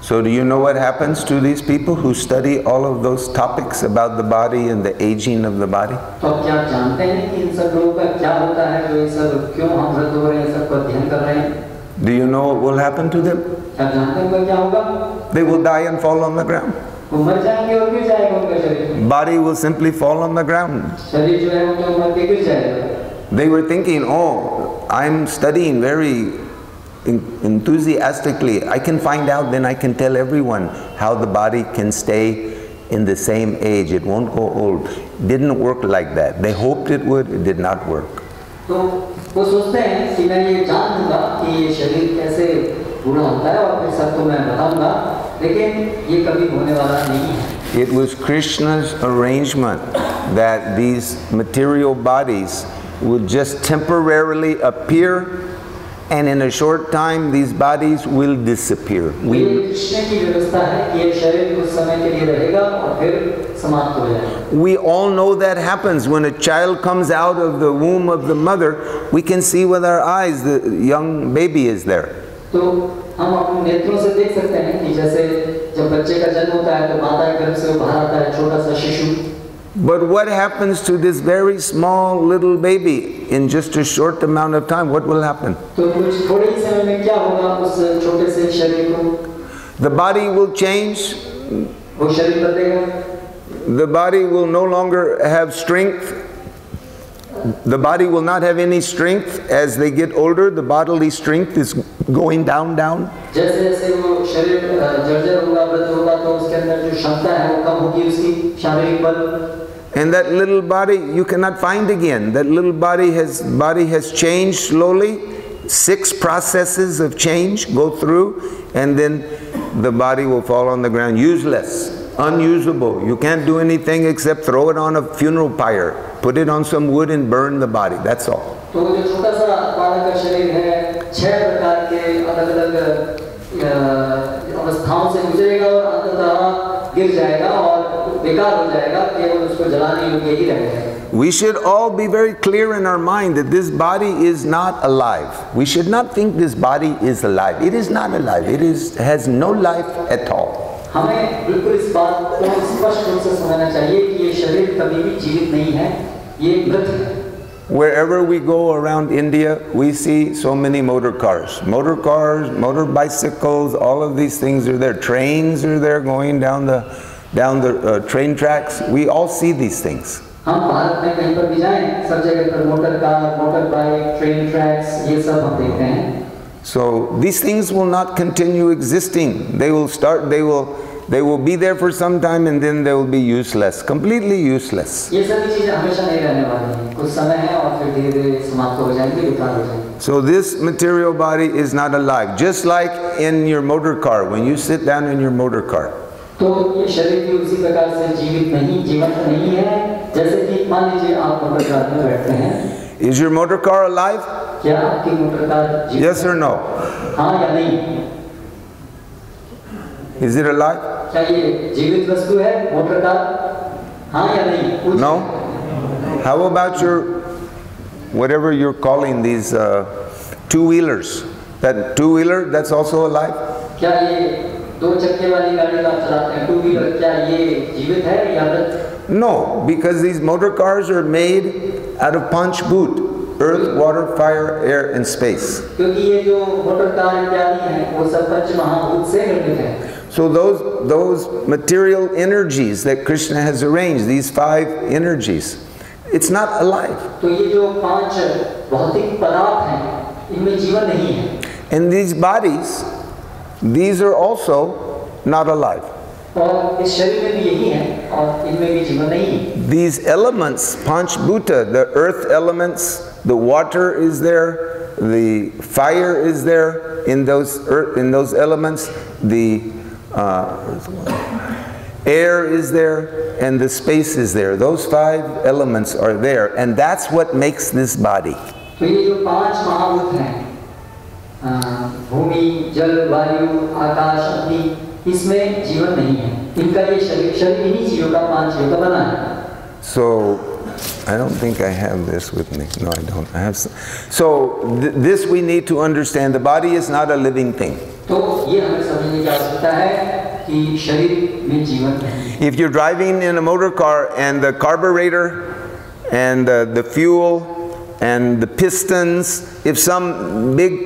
So do you know what happens to these people who study all of those topics about the body and the aging of the body? तो क्या आप जानते हैं कि इन सब लोगों का क्या होता है जो ये सब क्यों हम वृद्ध हो रहे हैं, सब को अध्ययन कर रहे हैं? Do you know what will happen to them? क्या जानते हैं क्या होगा? They will die and fall on the ground. वो मर जाएंगे और गिर जाएगा उनका शरीर। Body will simply fall on the ground. शरीर जो है वो मर के गिर जाएगा। They were thinking, oh, I'm studying very enthusiastically. I can find out, then I can tell everyone how the body can stay in the same age. It won't go old. Didn't work like that. They hoped it would. It did not work. तो वो सोचते हैं कि मैं ये जान लूँगा कि ये शरीर कैसे पूरा होता है और फिर सबको मैं बताऊँगा, लेकिन ये कभी होने वाला नहीं है। It was Krishna's arrangement that these material bodies would just temporarily appear, and in a short time these bodies will disappear. We all know that happens when a child comes out of the womb of the mother. We can see with our eyes the young baby is there. हम अपने नेत्रों से देख सकते हैं कि जैसे जब बच्चे का जन्म होता है तो माता के गर्भ से बाहर आता है छोटा सा शिशु। But what happens to this very small little baby in just a short amount of time? What will happen? तो कुछ थोड़े ही समय में क्या होगा उस छोटे से शरीर को? The body will change. वो शरीर बदलेगा। The body will no longer have strength. The body will not have any strength as they get older. The bodily strength is going down. जैसे वो शरीर जर्जर होगा, वृद्ध होगा, तो उसके अंदर जो क्षमता है वो कम होगी उसकी शारीरिक बल। And that little body you cannot find again. That little body has changed slowly. 6 processes of change go through, and then the body will fall on the ground useless. unusable. You can't do anything except throw it on a funeral pyre, put it on some wood and burn the body. That's all. तो जो छोटा सा बालक का शरीर है 6 प्रकार के अलग-अलग अवस्थाओं से गुजरेगा और अंततः गिर जाएगा और बेकार हो जाएगा, केवल उसको जलाने योग्य ही रहेगा. We should all be very clear in our mind that this body is not alive. We should not think this body is alive. It is not alive. It has no life at all. हमें बिल्कुल इस बात को स्पष्ट रूप से समझना चाहिए कि ये शरीर कभी भी जीवित नहीं है, ये मृत है. Wherever we go around India, we see so many motor cars, motor bicycles, all of these things are there. Trains are there going down the train tracks. We all see these things. हम भारत में कहीं पर भी जाएं, सब जगह पर motor car, motor bike, train tracks, ये सब हम देखते हैं. So these things will not continue existing. They will be there for some time and then they will be useless, completely useless. ये सभी चीजें हमेशा नहीं रहने वाली हैं. कुछ समय है और फिर धीरे-धीरे समाप्त हो जाएंगी, बेकार हो जाएंगी. So this material body is not alive. Just like in your motor car, when you sit down in your motor car. तो ये शरीर भी उसी प्रकार से जीवंत नहीं है, जैसे कि मान लीजिए आप मोटर कार में बैठते हैं. Is your motor car alive? क्या आपकी मोटर कार जीवित? Yes or no? हाँ या नहीं? Is it alive? क्या ये जीवित वस्तु है मोटर कार? हाँ या नहीं? No? How about your, whatever you're calling these two-wheelers? That two-wheeler, that's also alive? क्या ये 2 चक्के वाली गाड़ी का आप चलाते हैं, 2 व्हीलर, क्या ये जीवित है या मृत? No, because these motor cars are made out of Panchbhut, earth, water, fire, air and space. क्योंकि ये जो मोटर कार इत्यादि हैं वो सब पंच महाभूत से निर्मित हैं. So those material energies that Krishna has arranged, these 5 energies, it's not alive. तो ये जो 5 भौतिक पदार्थ हैं इनमें जीवन नहीं है. And these bodies, these are also not alive. और इस शरीर में भी यही है और इनमें भी जीवन नहीं है. These elements, Panchbhuta, the earth elements, the water is there, the fire is there in those elements, the air is there, and the space is there. Those 5 elements are there, and that's what makes this body. तो ये जो 5 महाभूत हैं, भूमि, जल, वायु, आकाश, अग्नि, इसमें जीवन नहीं है. इनका ये शरीर इन्हीं चीजों का 5 चीजों का बना है. So I don't think I have this with me. No, I don't. I have some. So this we need to understand. The body is not a living thing. तो ये हमें समझने की आवश्यकता है कि शरीर में जीवन है. If you're driving in a motor car and the carburetor and the fuel and the pistons, if some big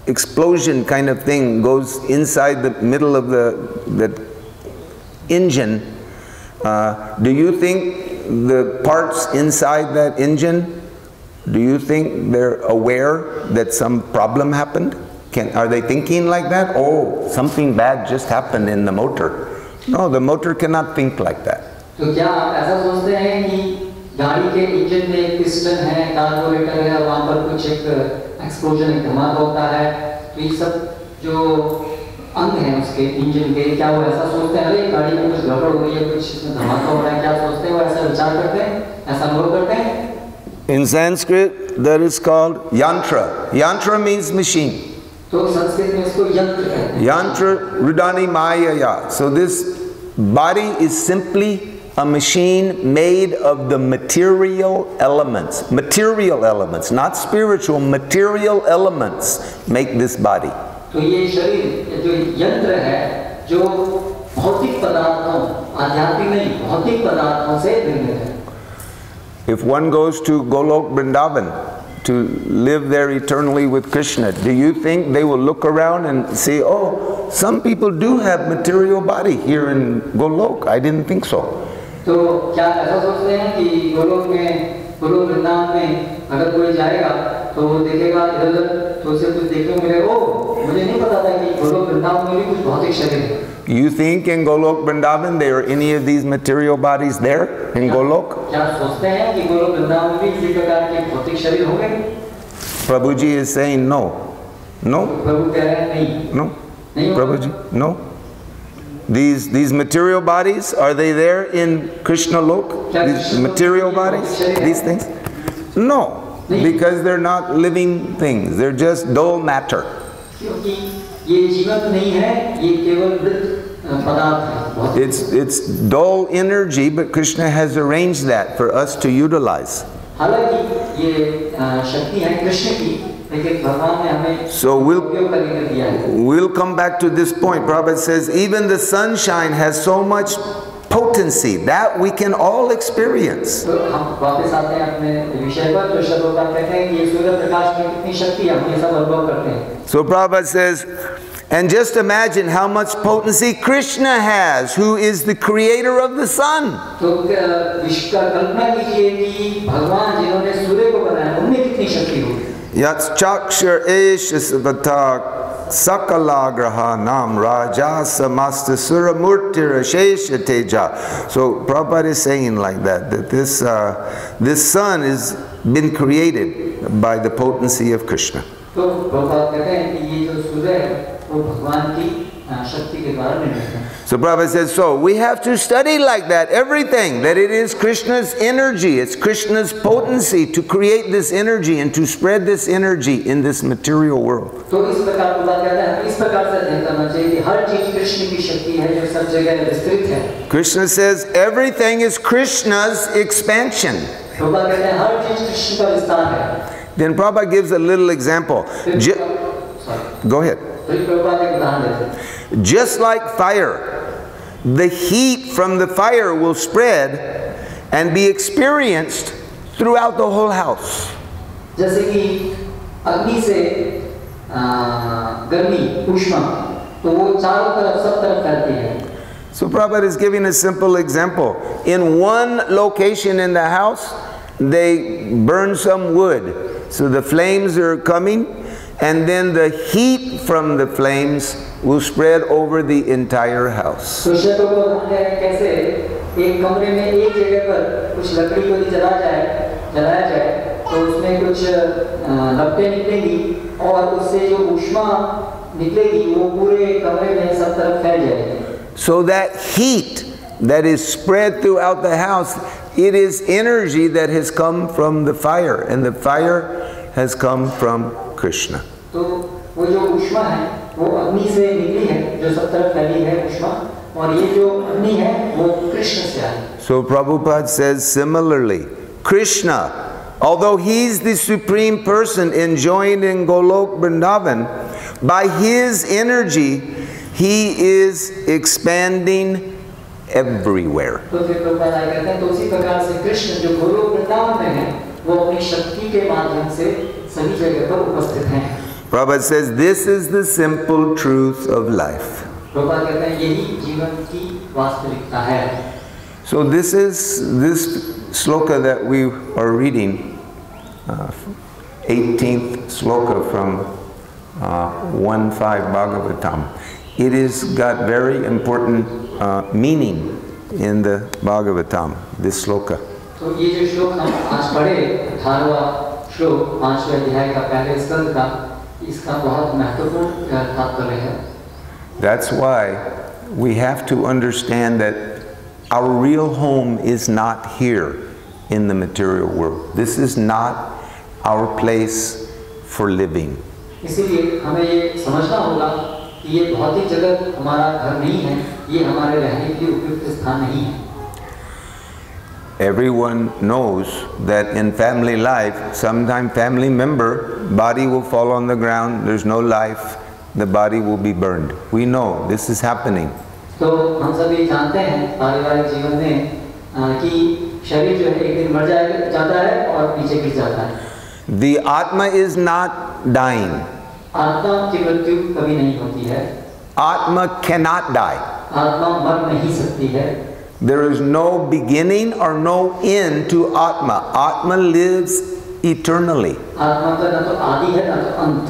explosion kind of thing goes inside the middle of the engine, do you think the parts inside that engine, do you think they're aware that some problem happened? Are they thinking like that? Oh, something bad just happened in the motor. No, the motor cannot think like that. तो क्या आप ऐसा सोचते हैं कि गाड़ी के engine में एक पिस्टन है, कार्बोरेटर है, वहाँ पर कुछ एक एक्सप्लोजन, एक धमाका होता है, तो ये सब जो अंग हैं उसके इंजन के, क्या वो ऐसा सोचते हैं अरे गाड़ी में कुछ गड़बड़ हो रही है, कुछ इसमें धमाका हो रहा है, क्या सोचते हैं? वो ऐसा विचार करते हैं, ऐसा अनुभव करते हैं? In Sanskrit, that is called yantra. Yantra means machine. तो संस्कृत में इसको यंत्र कहते हैं. Yantra rudani mayaya. So this body is simply a machine made of the material elements. Material elements, not spiritual, material elements make this body. तो ये शरीर जो यंत्र है जो भौतिक पदार्थों, आध्यात्मिक नहीं, भौतिक पदार्थों से निर्मित है. If one goes to Golok Vrindavan to live there eternally with Krishna, do you think they will look around and say, oh, some people do have material body here in Golok? I didn't think so. तो क्या ऐसा सोचते हैं कि गोलोक वृंदावन में अगर कोई जाएगा तो वो देखेगा इधर तो उसे कुछ देखने को मिलेगा, ओ मुझे नहीं पता था कि गोलोक वृंदावन में भी कुछ भौतिक शरीर है. You think in Golok Vrindavan there are any of these material bodies there in Golok? क्या सोचते हैं कि गोलोक वृंदावन में भी इसी प्रकार के भौतिक शरीर होंगे? Prabhuji is saying no. No? प्रभु कह रहे हैं नहीं. No? Prabhuji? No? These material bodies, are they there in Krishna Lok? These material bodies? These things? No, because they're not living things. They're just dull matter. It's dull energy, but Krishna has arranged that for us to utilize. So we'll come back to this point. Prabhupada says even the sunshine has so much potency that we can all experience. So Prabhupada says, and just imagine how much potency Krishna has, who is the creator of the sun. Yats chakshar eshasvatak sakalagraha nam raja samasta suramurtira shesha teja. So Prabhupada is saying like that this sun has been created by the potency of Krishna. So Prabhupada says, so we have to study like that, everything, that it is Krishna's energy, it's Krishna's potency to create this energy and to spread this energy in this material world. Krishna says everything is Krishna's expansion. Then Prabhupada gives a little example. Go ahead. Just like fire, the heat from the fire will spread and be experienced throughout the whole house. So Prabhupada is giving a simple example. In one location in the house, they burn some wood. So the flames are coming, and then the heat from the flames will spread over the entire house. So that heat that is spread throughout the house, it is energy that has come from the fire, and the fire has come from Krishna. So Prabhupada says similarly, Krishna, although he's the supreme person enjoying in Golok Vrindavan, by his energy he is expanding everywhere. Prabhupada says this is the simple truth of life. So this sloka that we are reading, 18th sloka from 1.5 Bhagavatam. It has got very important meaning in the Bhagavatam, this sloka. तो ये जो श्लोक हम आज पढ़े 18वां श्लोक 5वें अध्याय का पहले स्कंद का, इसका बहुत महत्वपूर्ण तात्पर्य है. That's why we have to understand that our real home is not here in the material world. This is not our place for living. इसीलिए हमें ये समझना होगा कि ये भौतिक जगत हमारा घर नहीं है, ये हमारे रहने के लिए उपयुक्त स्थान नहीं है. Everyone knows that in family life, sometime family member, body will fall on the ground, there's no life, the body will be burned. We know this is happening. तो हम सभी जानते हैं पारिवारिक जीवन में कि शरीर जो है एक दिन मर जाता है और नीचे गिर जाता है. The Atma is not dying. आत्मा की मृत्यु कभी नहीं होती है. Atma cannot die. आत्मा मर नहीं सकती है. There is no beginning or no end to Atma. Atma lives eternally. आत्मा का ना तो आदि है ना तो अंत.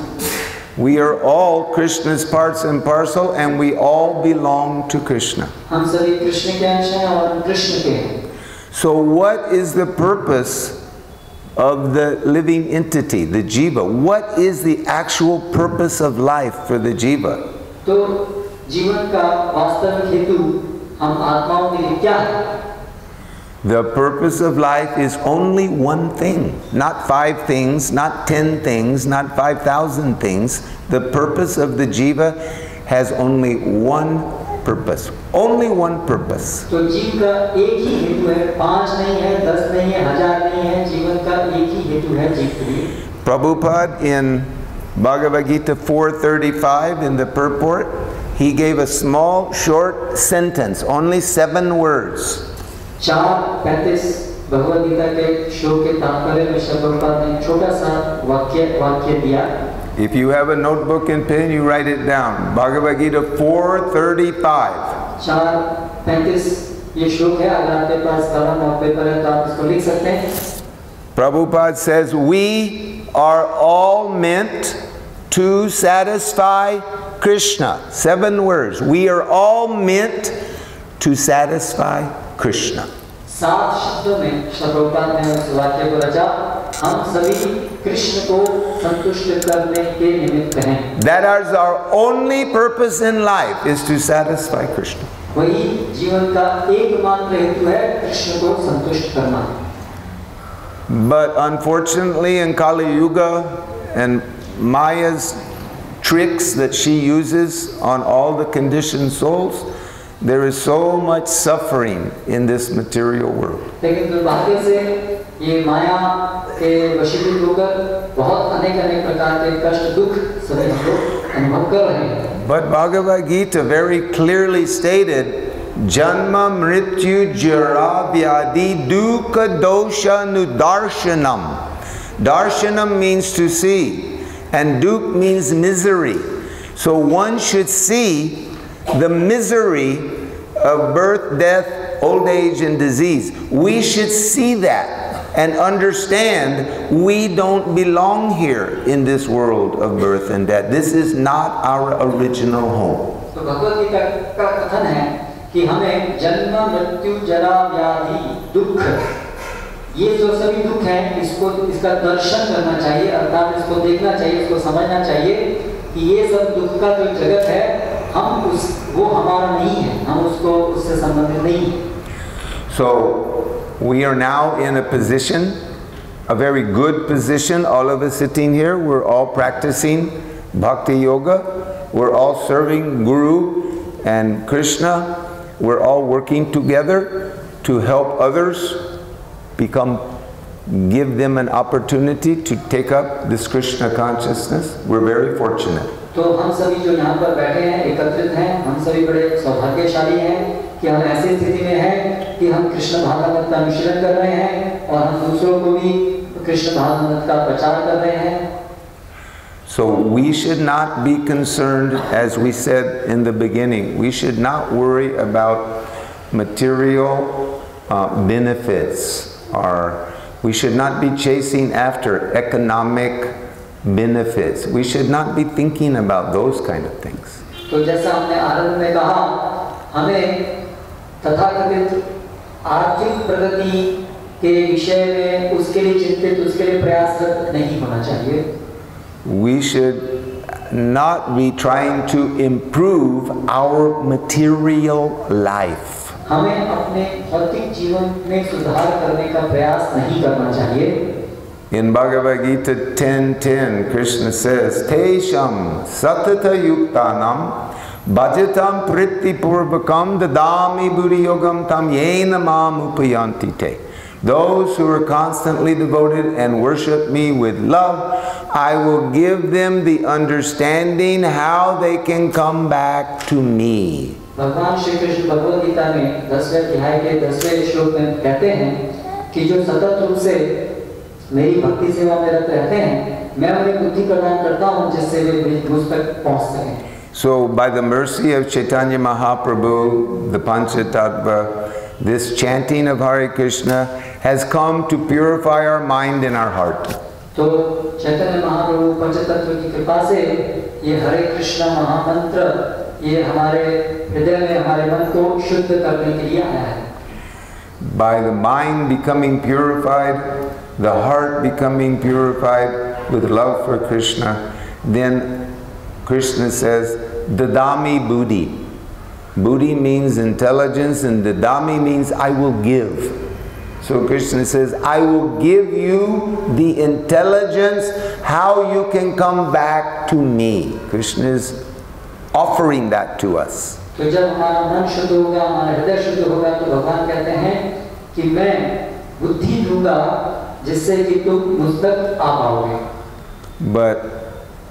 We are all Krishna's parts and parcel, and we all belong to Krishna. हम सभी कृष्ण के अंश हैं और कृष्ण के हैं. So what is the purpose of the living entity, the jiva? What is the actual purpose of life for the jiva? तो जीवन का वास्तविक हेतु हम आत्माओं के लिए क्या है? The purpose of life is only one thing, not 5 things, not 10 things, not 5,000 things. The purpose of the jiva has only one purpose, only one purpose. तो जीव का एक ही हेतु है, 5 नहीं है, 10 नहीं है, 1000 नहीं है, जीवन का एक ही हेतु है जीव के लिए। Prabhupada in Bhagavad Gita 4:35 in the purport, he gave a small short sentence, only 7 words. 4:35 Bhagavad Gita के श्लोक के तात्पर्य में श्रील प्रभुपाद ने छोटा सा वाक्य दिया। If you have a notebook and pen, you write it down. Bhagavad Gita 4:35. 4:35 ये श्लोक है। अगर आपके पास कलम और पेपर है तो आप इसको लिख सकते हैं। Prabhupada says, we are all meant to satisfy Krishna. 7 words. We are all meant to satisfy Krishna. 7 शब्दों में श्रील प्रभुपाद ने उस वाक्य को रचा। हम सभी कृष्ण को संतुष्ट करने के निमित्त हैं। That is our only purpose in life, is to satisfy Krishna. वही जीवन का एकमात्र हेतु है कृष्ण को संतुष्ट करना। But unfortunately in Kali Yuga and Maya's tricks that she uses on all the conditioned souls, there is so much suffering in this material world. लेकिन दुर्भाग्य से ये माया के वशीभूत होकर बहुत अनेक प्रकार के कष्ट दुख सभी लोग अनुभव कर रहे हैं। But Bhagavad Gita very clearly stated, Janma Mrityu Jara Vyadi Dukkha Dosha Nudarshanam. Darshanam means to see, and dukh means misery. So one should see the misery of birth, death, old age, and disease. We should see that and understand we don't belong here in this world of birth and death. This is not our original home. तो भगवद गीता का कथन है कि हमें जन्म मृत्यु जरा व्याधि दुख, ये जो सभी दुख हैं, इसका दर्शन करना चाहिए, अर्थात इसको देखना चाहिए, इसको समझना चाहिए कि ये सब दुख का जो जगत है, वो हमारा नहीं है, हम उससे संबंधित नहीं हैं। So we are now in a position, a very good position, all of us sitting here, we're all practicing Bhakti Yoga, we're all serving Guru and Krishna, we're all working together to help others give them an opportunity to take up this Krishna consciousness. We're very fortunate. तो हम सभी जो यहाँ पर बैठे हैं, एकत्रित हैं, हम सभी बड़े सौभाग्यशाली हैं कि हम ऐसी स्थिति में हैं कि हम कृष्ण भागवत का अनुशीलन कर रहे हैं और हम दूसरों को भी कृष्ण भागवत का प्रचार कर रहे हैं। So we should not be concerned, as we said in the beginning, we should not worry about material benefits, or we should not be chasing after economic benefits. We should not be thinking about those kind of things. तो जैसा हमने आरंभ में कहा, हमें तथाकथित आर्थिक प्रगति के विषय में उसके लिए चिंतित, उसके लिए प्रयासरत नहीं होना चाहिए। We should not be trying to improve our material life. हमें अपने भौतिक जीवन में सुधार करने का प्रयास नहीं करना चाहिए। In Bhagavad Gita 10:10, Krishna says, Tesham satata yuktanam bhajatam priti purvakam dadami buddhi yogam tam yena mam upayanti te. Those who are constantly devoted and worship me with love, I will give them the understanding how they can come back to me. भगवान श्री कृष्ण भगवद गीता में 10वें अध्याय के 10वें श्लोक में कहते हैं कि जो सतत रूप से मेरी भक्ति सेवा में रत रहते हैं, मैं उन्हें बुद्धि प्रदान करता हूँ जिससे वे मुझ तक पहुँच सकें। So by the mercy of Chaitanya Mahaprabhu, the Panchatattva, this chanting of Hare Krishna has come to purify our mind and our heart. तो चैतन्य महाप्रभु पंचतत्व की कृपा से ये हरे कृष्ण महामंत्र ये हमारे हृदय में हमारे मन को शुद्ध करने के लिए आया है। By the mind becoming purified, the heart becoming purified with love for Krishna, then Krishna says, dadami buddhi. Buddhi means intelligence and dadami means I will give. So Krishna says, I will give you the intelligence how you can come back to me. Krishna is offering that to us. तो जब हमारा मन शुद्ध होगा, हमारा हृदय शुद्ध होगा, तो भगवान कहते हैं कि मैं बुद्धि दूंगा जिससे कि तुम मुझ तक आ पाओगे. But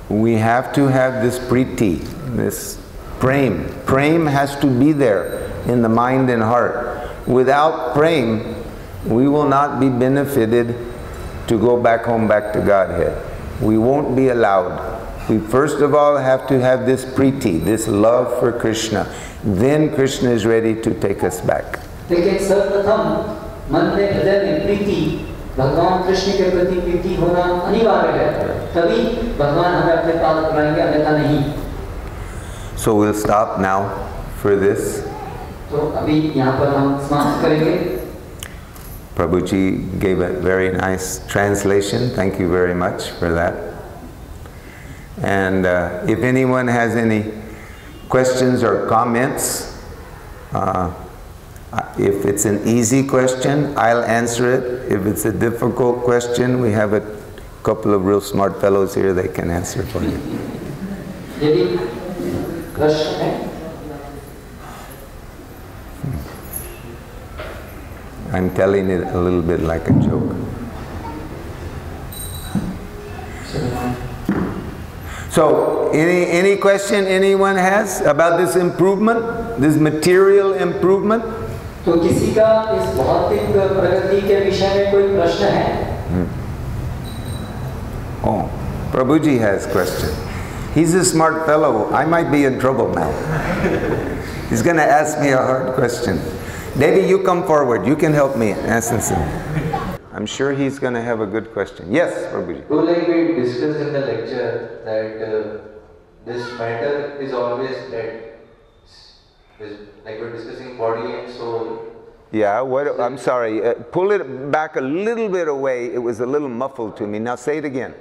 we have to have this priti, this prem. Prem has to be there in the mind and heart. Without prem, we will not be benefited to go back home, back to Godhead. We won't be allowed. We first of all have to have this priti, this love for Krishna. Then Krishna is ready to take us back. लेकिन सर्वप्रथम मन में हृदय में प्रीति, भगवान कृष्ण के प्रति प्रीति होना अनिवार्य है. तभी भगवान हमें अपने पास बुलाएंगे, अन्यथा नहीं. So we'll stop now for this. तो अभी यहाँ पर हम समाप्त करेंगे. Prabhuji gave a very nice translation. Thank you very much for that. And if anyone has any questions or comments, if it's an easy question, I'll answer it. If it's a difficult question, we have a couple of real smart fellows here, they can answer for you. यदि प्रश्न है, I'm telling it a little bit like a joke. So, any question anyone has about this improvement, this material improvement? तो किसी का इस भौतिक प्रगति के विषय में कोई प्रश्न है? Oh, Prabhuji has a question. He's a smart fellow. I might be in trouble now. He's going to ask me a hard question. Devi, you come forward. You can help me answer this. I'm sure he's going to have a good question. Yes, Prabhuji. So like we discussed in the lecture that this matter is always dead. Like we're discussing body and soul. Yeah, what? I'm sorry. Pull it back a little bit away. It was a little muffled to me. Now say it again.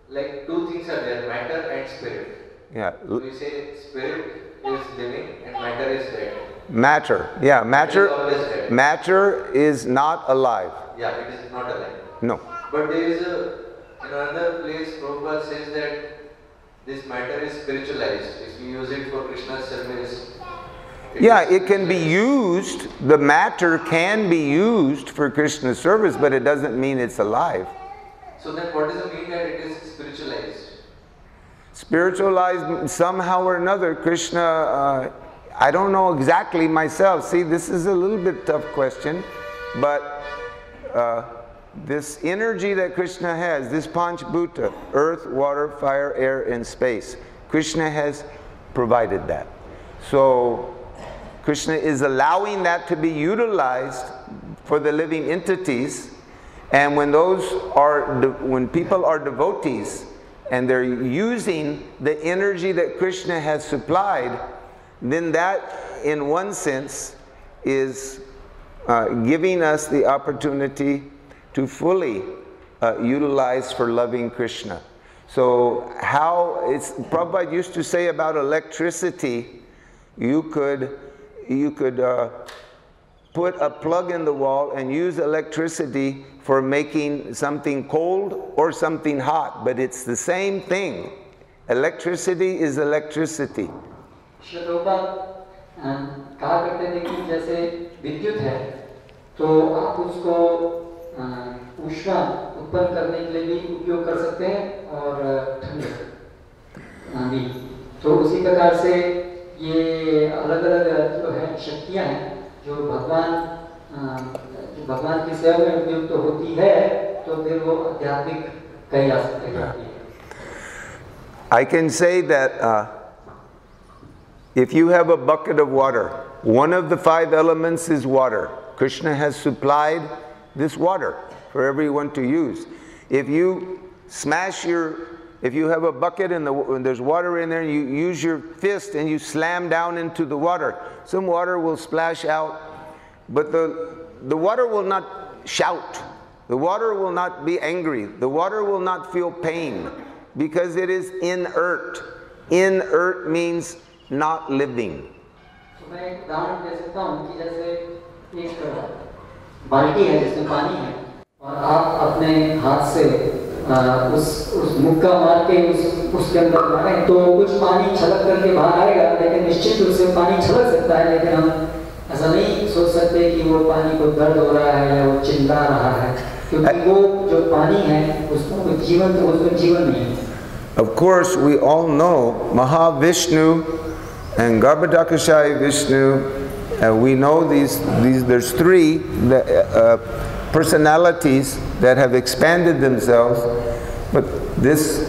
Like two things are there, matter and spirit. Yeah. So we say spirit is living and matter is dead. Matter. Yeah, matter. It is always dead. Matter is not alive. Yeah, it is not alive. No. But there is in another place, Prabhupada says that this matter is spiritualized. If you use it for Krishna's service. Yeah, it can be used, the matter can be used for Krishna's service, but it doesn't mean it's alive. So then what does it mean that it is spiritualized? Spiritualized somehow or another, Krishna, I don't know exactly myself. See, this is a little bit tough question, but this energy that Krishna has, this Panch Bhuta, earth, water, fire, air, and space, Krishna has provided that. So Krishna is allowing that to be utilized for the living entities, and when people are devotees and they're using the energy that Krishna has supplied, then that in one sense is giving us the opportunity to fully utilize for loving Krishna. So Prabhupada used to say about electricity, you could put a plug in the wall and use electricity for making something cold or something hot, but it's the same thing. Electricity is electricity. कहा करते थे कि जैसे विद्युत है तो आप उसको ऊष्मा उत्पन्न करने के लिए भी उपयोग कर सकते हैं और ठंड भी. तो उसी प्रकार से ये अलग-अलग जो है शक्तियां हैं जो भगवान की सेवा में उपयुक्त होती है, तो फिर वो आध्यात्मिक कही जा सकती है. I can say that if you have a bucket of water, one of the 5 elements is water. Krishna has supplied this water for everyone to use. If you have a bucket and there's water in there, you use your fist and you slam down into the water, some water will splash out, but the water will not shout. The water will not be angry. The water will not feel pain because it is inert. inert means not living. तो मैं एक उदाहरण दे सकता हूँ कि जैसे एक बाल्टी है जिसमें पानी है और आप अपने हाथ से उस मुक्का मार के उसके अंदर मारें तो कुछ पानी छलक करके बाहर आएगा, लेकिन निश्चित रूप से पानी छलक सकता है, लेकिन हम ऐसा नहीं सोच सकते कि वो पानी को दर्द हो रहा है या वो चिल्ला रहा है, क्योंकि वो जो पानी है उसको जीवन नहीं है. Of course, we all know Mahavishnu and Garbhodakashayi Vishnu. We know these. There's three personalities that have expanded themselves, but this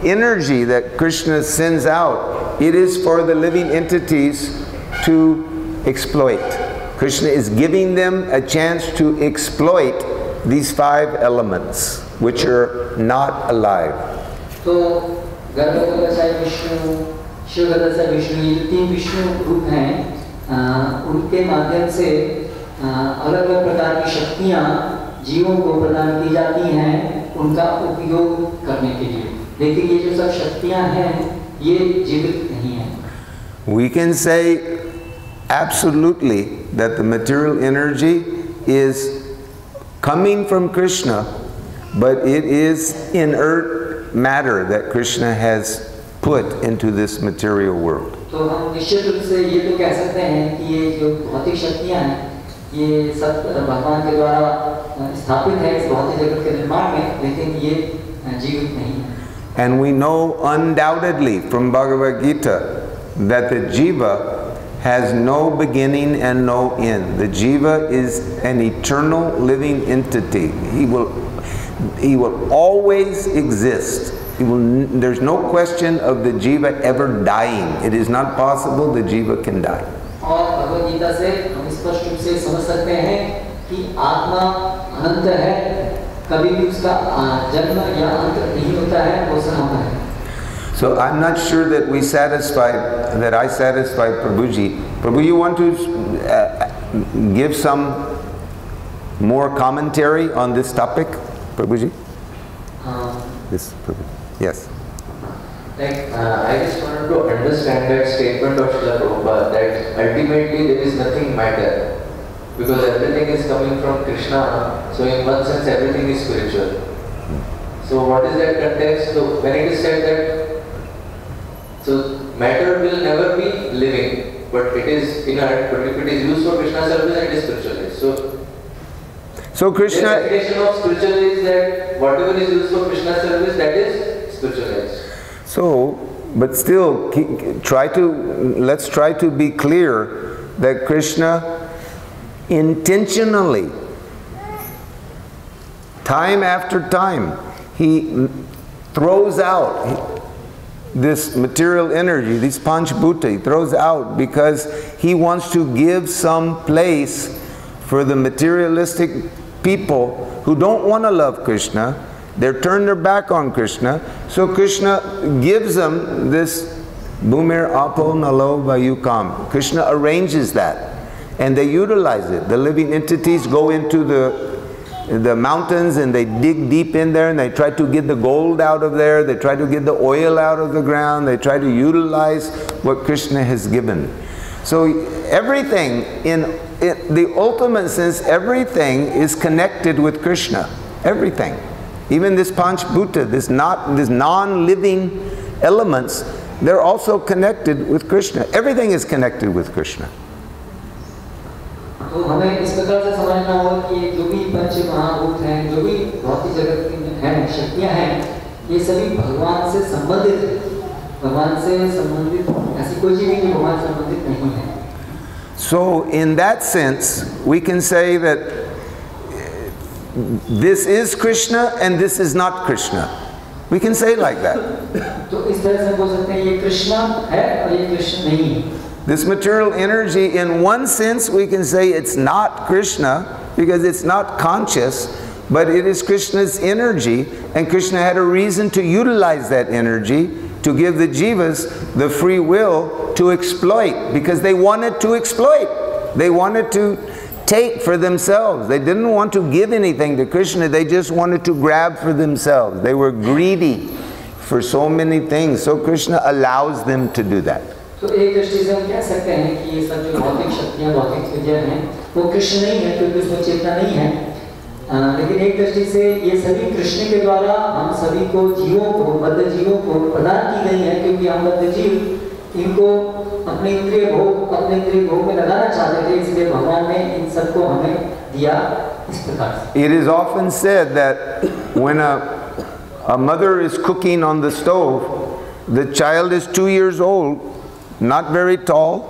energy that Krishna sends out, it is for the living entities to exploit. Krishna is giving them a chance to exploit these 5 elements, which are not alive. तो गर्भोदकशाही विष्णु, शिवगतशाही विष्णु, ये 3 विष्णु रूप हैं, उनके माध्यम से अलग अलग प्रकार की शक्तियाँ जीवों को प्रदान की जाती हैं उनका उपयोग करने के लिए, लेकिन ये जो सब शक्तियाँ हैं ये जीवित नहीं हैं. We can say absolutely that the material energy is coming from Krishna, but it is inert matter that Krishna has put into this material world. तो हम निश्चित रूप से ये तो कह सकते हैं कि ये जो भौतिक शक्तियाँ हैं ये सब भगवान के द्वारा स्थापित है इस भौतिक जगत के निर्माण में, लेकिन ये जीवित नहीं है. And we know undoubtedly from Bhagavad Gita that the jiva has no beginning and no end. The jiva is an eternal living entity. He will always exist. There's no question of the jiva ever dying. It is not possible the jiva can die. और भगवद गीता से हम स्पष्ट रूप से समझ सकते हैं कि आत्मा अनंत है, कभी भी उसका जन्म या अंत नहीं होता है, वो सनातन है. So I'm not sure that I satisfied Prabhuji. Prabhu, you want to give some more commentary on this topic, Prabhuji? Yes, Prabhu. Yes. I just wanted to understand that statement of Srila Prabhupada that ultimately there is nothing matter because everything is coming from Krishna, so in one sense everything is spiritual. So what is that context? So when it is said that so matter will never be living, but it is inert, but if it is used for Krishna service, it is spiritualized. So Krishna, the definition of spiritual is that whatever is used for Krishna service, that is spiritualized. So, but still, let's try to be clear that Krishna intentionally, time after time, he throws out this material energy, this panchbhuta, he throws out because he wants to give some place for the materialistic people who don't want to love Krishna. They're turned their back on Krishna, so Krishna gives them this Bhumir Apo Nalo Vayukam. Krishna arranges that, and they utilize it. The living entities go into the mountains and they dig deep in there and they try to get the gold out of there, they try to get the oil out of the ground, they try to utilize what Krishna has given. So everything, in the ultimate sense, everything is connected with Krishna. Everything. Even this panchbhuta, this non-living elements, they're also connected with Krishna. Everything is connected with Krishna. तो हमें इस प्रकार से समझना होगा कि जो भी पंच महाभूत हैं, जो भी भौतिक जगत की हैं, शक्तियां हैं, ये सभी भगवान से संबंधित हैं. भगवान से संबंधित ऐसी कोई चीज नहीं भगवान से संबंधित नहीं है. So in that sense, we can say that this is Krishna and this is not Krishna. We can say like that. तो इस तरह से बोल सकते हैं ये कृष्ण है और ये कृष्ण नहीं है. This material energy, in one sense, we can say it's not Krishna because it's not conscious, but it is Krishna's energy, and Krishna had a reason to utilize that energy to give the jivas the free will to exploit, because they wanted to exploit. They wanted to take for themselves. They didn't want to give anything to Krishna, they just wanted to grab for themselves. They were greedy for so many things. So Krishna allows them to do that. तो एक दृष्टि से हम कह सकते हैं कि ये सब जो भौतिक शक्तियाँ भौतिक चीजें हैं वो कृष्ण नहीं है क्योंकि उसमें चेतना नहीं है, लेकिन एक दृष्टि से ये सभी कृष्ण के द्वारा हम सभी को जीवों को बद्ध जीवों को प्रदान की गई है, क्योंकि हम बद्ध जीव इनको अपने इंद्रिय भोग में लगाना चाहते थे, इसलिए भगवान ने इन सबको हमें दिया इस प्रकार से। It is often said that when a mother is cooking on the stove, the child is 2 years old, not very tall,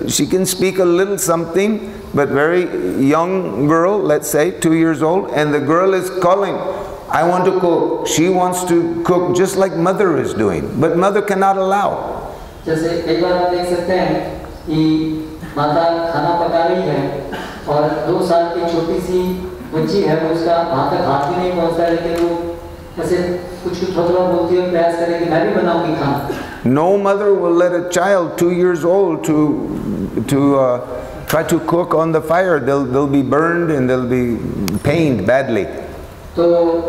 she can speak a little something, but very young girl, let's say 2 years old, and the girl is calling, I want to cook. She wants to cook just like mother is doing, but mother cannot allow. जैसे एक बार आप देख सकते हैं कि माता खाना पका रही है और 2 साल की छोटी सी बच्ची है, वो उसका वहाँ तक हाथ भी नहीं पहुँचता, लेकिन वो ऐसे कुछ थोड़ा बोलती है, प्रयास करे कि मैं भी बनाऊंगी खाना। No mother will let a child 2 years old to try to cook on the fire. They'll be burned and they'll be pained badly. तो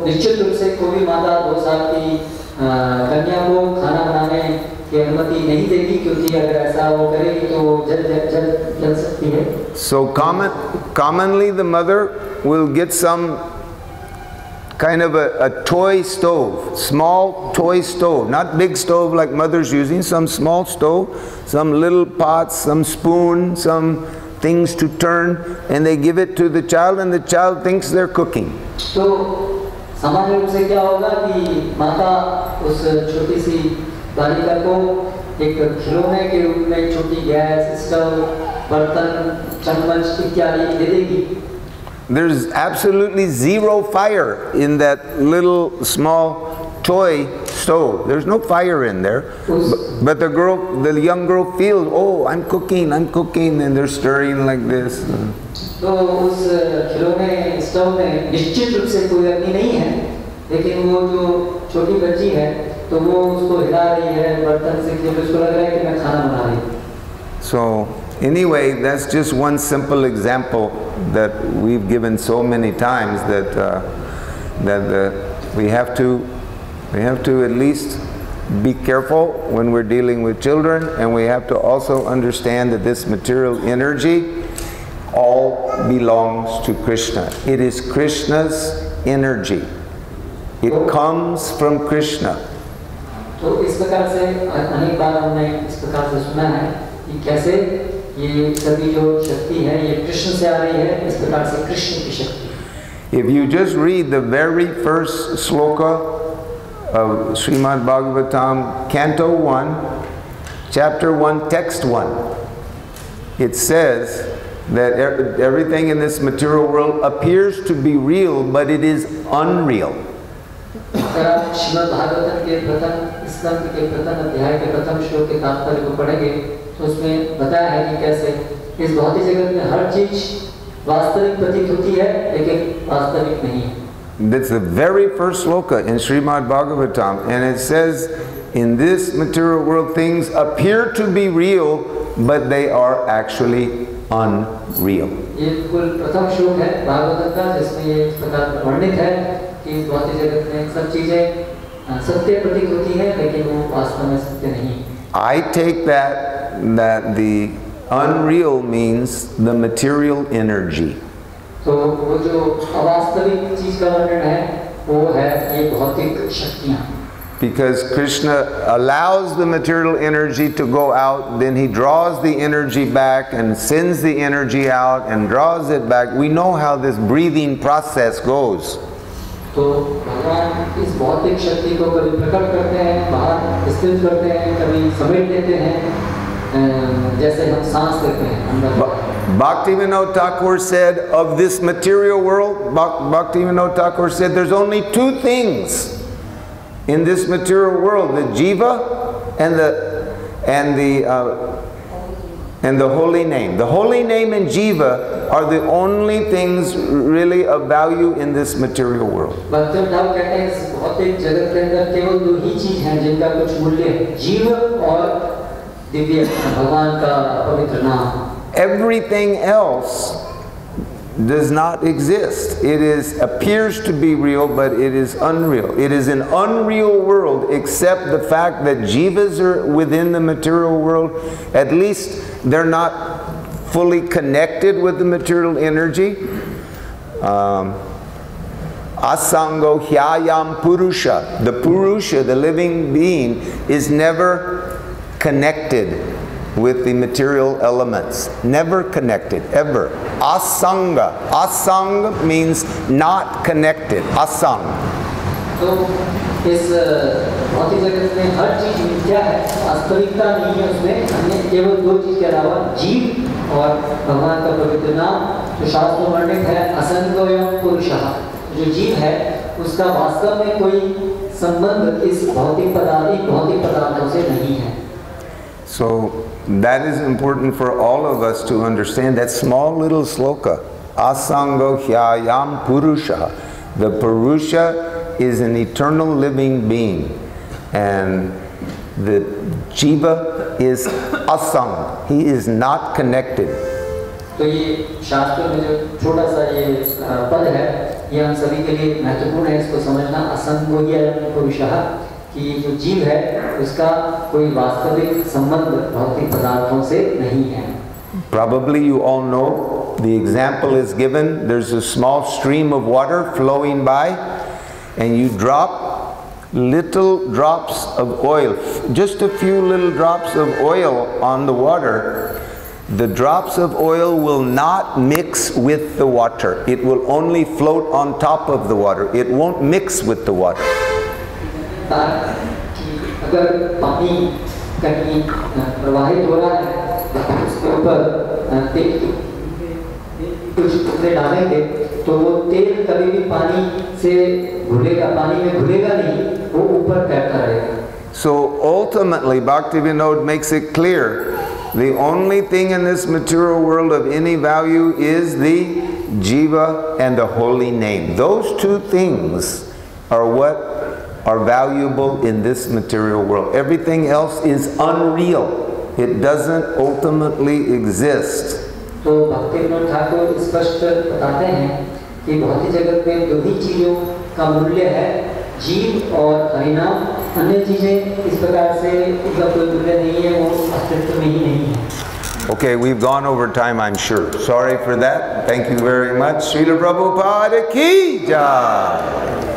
निश्चित रूप से कोई माता 2 साल की कन्या को खाना बनाने की अनुमति नहीं देगी, क्योंकि अगर ऐसा वो करेगी तो जल सकती है। So commonly the mother will get some kind of a toy stove, small toy stove, not big stove like mother's using, some small stove, some little pots, some spoon, some things to turn, and they give it to the child and the child thinks they're cooking. तो सामान्य रूप से क्या होगा कि माता उस छोटी सी बालिका को एक खिलौने के रूप में छोटी गैस, स्टोव, बर्तन, चम्मच इत्यादि दे देगी। There's absolutely zero fire in that little small toy stove. There's no fire in there. But the young girl feels, oh, I'm cooking, and they're stirring like this. तो उस खिलौने स्टोव में निश्चित रूप से कोई अग्नि नहीं है, लेकिन वो जो छोटी बच्ची है तो वो उसको हिला रही है बर्तन से, कि उसको लग रहा है कि मैं खाना बना रही हूँ। So anyway, that's just one simple example that we've given so many times that we have to at least be careful when we're dealing with children, and we have to also understand that this material energy all belongs to Krishna. It is Krishna's energy. It comes from Krishna. तो इस प्रकार से अनेक बार हमने इस प्रकार से सुना है कि कैसे ये सभी जो शक्ति है ये कृष्ण से आ रही है, इस प्रकार से कृष्ण की शक्ति। If you just read the very first sloka of Śrīmad-Bhāgavatam, Canto 1, Chapter 1, Text 1, it says that everything in this material world appears to be real, but it is unreal. अगर आप श्रीमद्-भागवतम के प्रथम स्कंद के प्रथम अध्याय के प्रथम श्लोक के तात्पर्य को पढ़ेंगे तो उसमें बताया है कि कैसे इस भौतिक जगत में हर चीज वास्तविक प्रतीत होती है, लेकिन वास्तविक नहीं है। That's the very first sloka in Śrīmad-Bhāgavatam, and it says, in this material world things appear to be real, but they are actually unreal. ये कुल प्रथम श्लोक है भागवत का, जिसमें ये इस प्रकार वर्णित है कि इस भौतिक जगत में सब चीजें सत्य प्रतीत होती है, लेकिन वो वास्तव में सत्य नहीं। I take that the unreal means the material energy. तो वो जो अवास्तविक चीज का वर्णन है वो है ये भौतिक शक्तियाँ। Because Krishna allows the material energy to go out, then he draws the energy back and sends the energy out and draws it back. We know how this breathing process goes. तो भगवान इस भौतिक शक्ति को कभी प्रकट करते हैं, बाहर स्थित करते हैं, कभी समेट देते हैं, जैसे हम सांस लेते हैं। Bhaktivinoda Thakur said of this material world, Bhaktivinoda Thakur said there's only 2 things in this material world: the jiva and the holy name. The holy name and jiva are the only things really of value in this material world. Bhaktivedanta Thakur कहते हैं इस भौतिक जगत के अंदर केवल 2 ही चीज हैं जिनका कुछ मूल्य है, जीव और दिव्य भगवान का पवित्र नाम। Everything else does not exist. It appears to be real, but it is unreal. It is an unreal world, except the fact that jivas are within the material world. At least they're not fully connected with the material energy. Asango hyayam purusha. The purusha, the living being, is never connected with the material elements. Never connected, ever. Asanga. Asanga means not connected. Asang. तो इस भौतिक जगत में हर चीज मिथ्या है, वास्तविकता नहीं है उसमें। हमने केवल दो चीज के अलावा जीव और भगवान का पवित्र नाम, जो शास्त्र में वर्णित है, असंगोयम पुरुषः, जो जीव है उसका वास्तव में कोई संबंध इस भौतिक पदार्थों से नहीं है। So that is important for all of us to understand. That small little sloka, asango hyayam purusha. The purusha is an eternal living being, and the jiva is asang. He is not connected. तो ये शास्त्र में जो छोटा सा ये पद है, ये हम सभी के लिए महत्वपूर्ण है इसको समझना। असंगोह्यम पुरुषः, कि जो जीव है उसका कोई वास्तविक संबंध भौतिक पदार्थों से नहीं है। Probably you all know, the example is given. There's a small stream of water flowing by, and you drop little drops of oil, just a few little drops of oil on the water. The drops of oil will not mix with the water. It will only float on top of the water. It won't mix with the water. अगर पानी कहीं प्रवाहित हो रहा है, उसके ऊपर तेल कुछ टुकड़े डालेंगे तो वो तेल कभी भी पानी से घुलेगा, पानी में घुलेगा नहीं, वो ऊपर तैरता रहेगा। So ultimately, Bhaktivinoda makes it clear, the only thing in this material world of any value is the jiva and the holy name. Those two things are what are valuable in this material world. Everything else is unreal. It doesn't ultimately exist. तो भक्तिविनोद ठाकुर स्पष्ट बताते हैं कि भौतिक जगत में दो ही चीजों का मूल्य है, जीव और हरिनाम। अन्य चीजें इस प्रकार से उनका कोई मूल्य नहीं है, वो अस्तित्व में ही नहीं है। Okay, we've gone over time, I'm sure. Sorry for that. Thank you very much. Srila Prabhupada ki jai.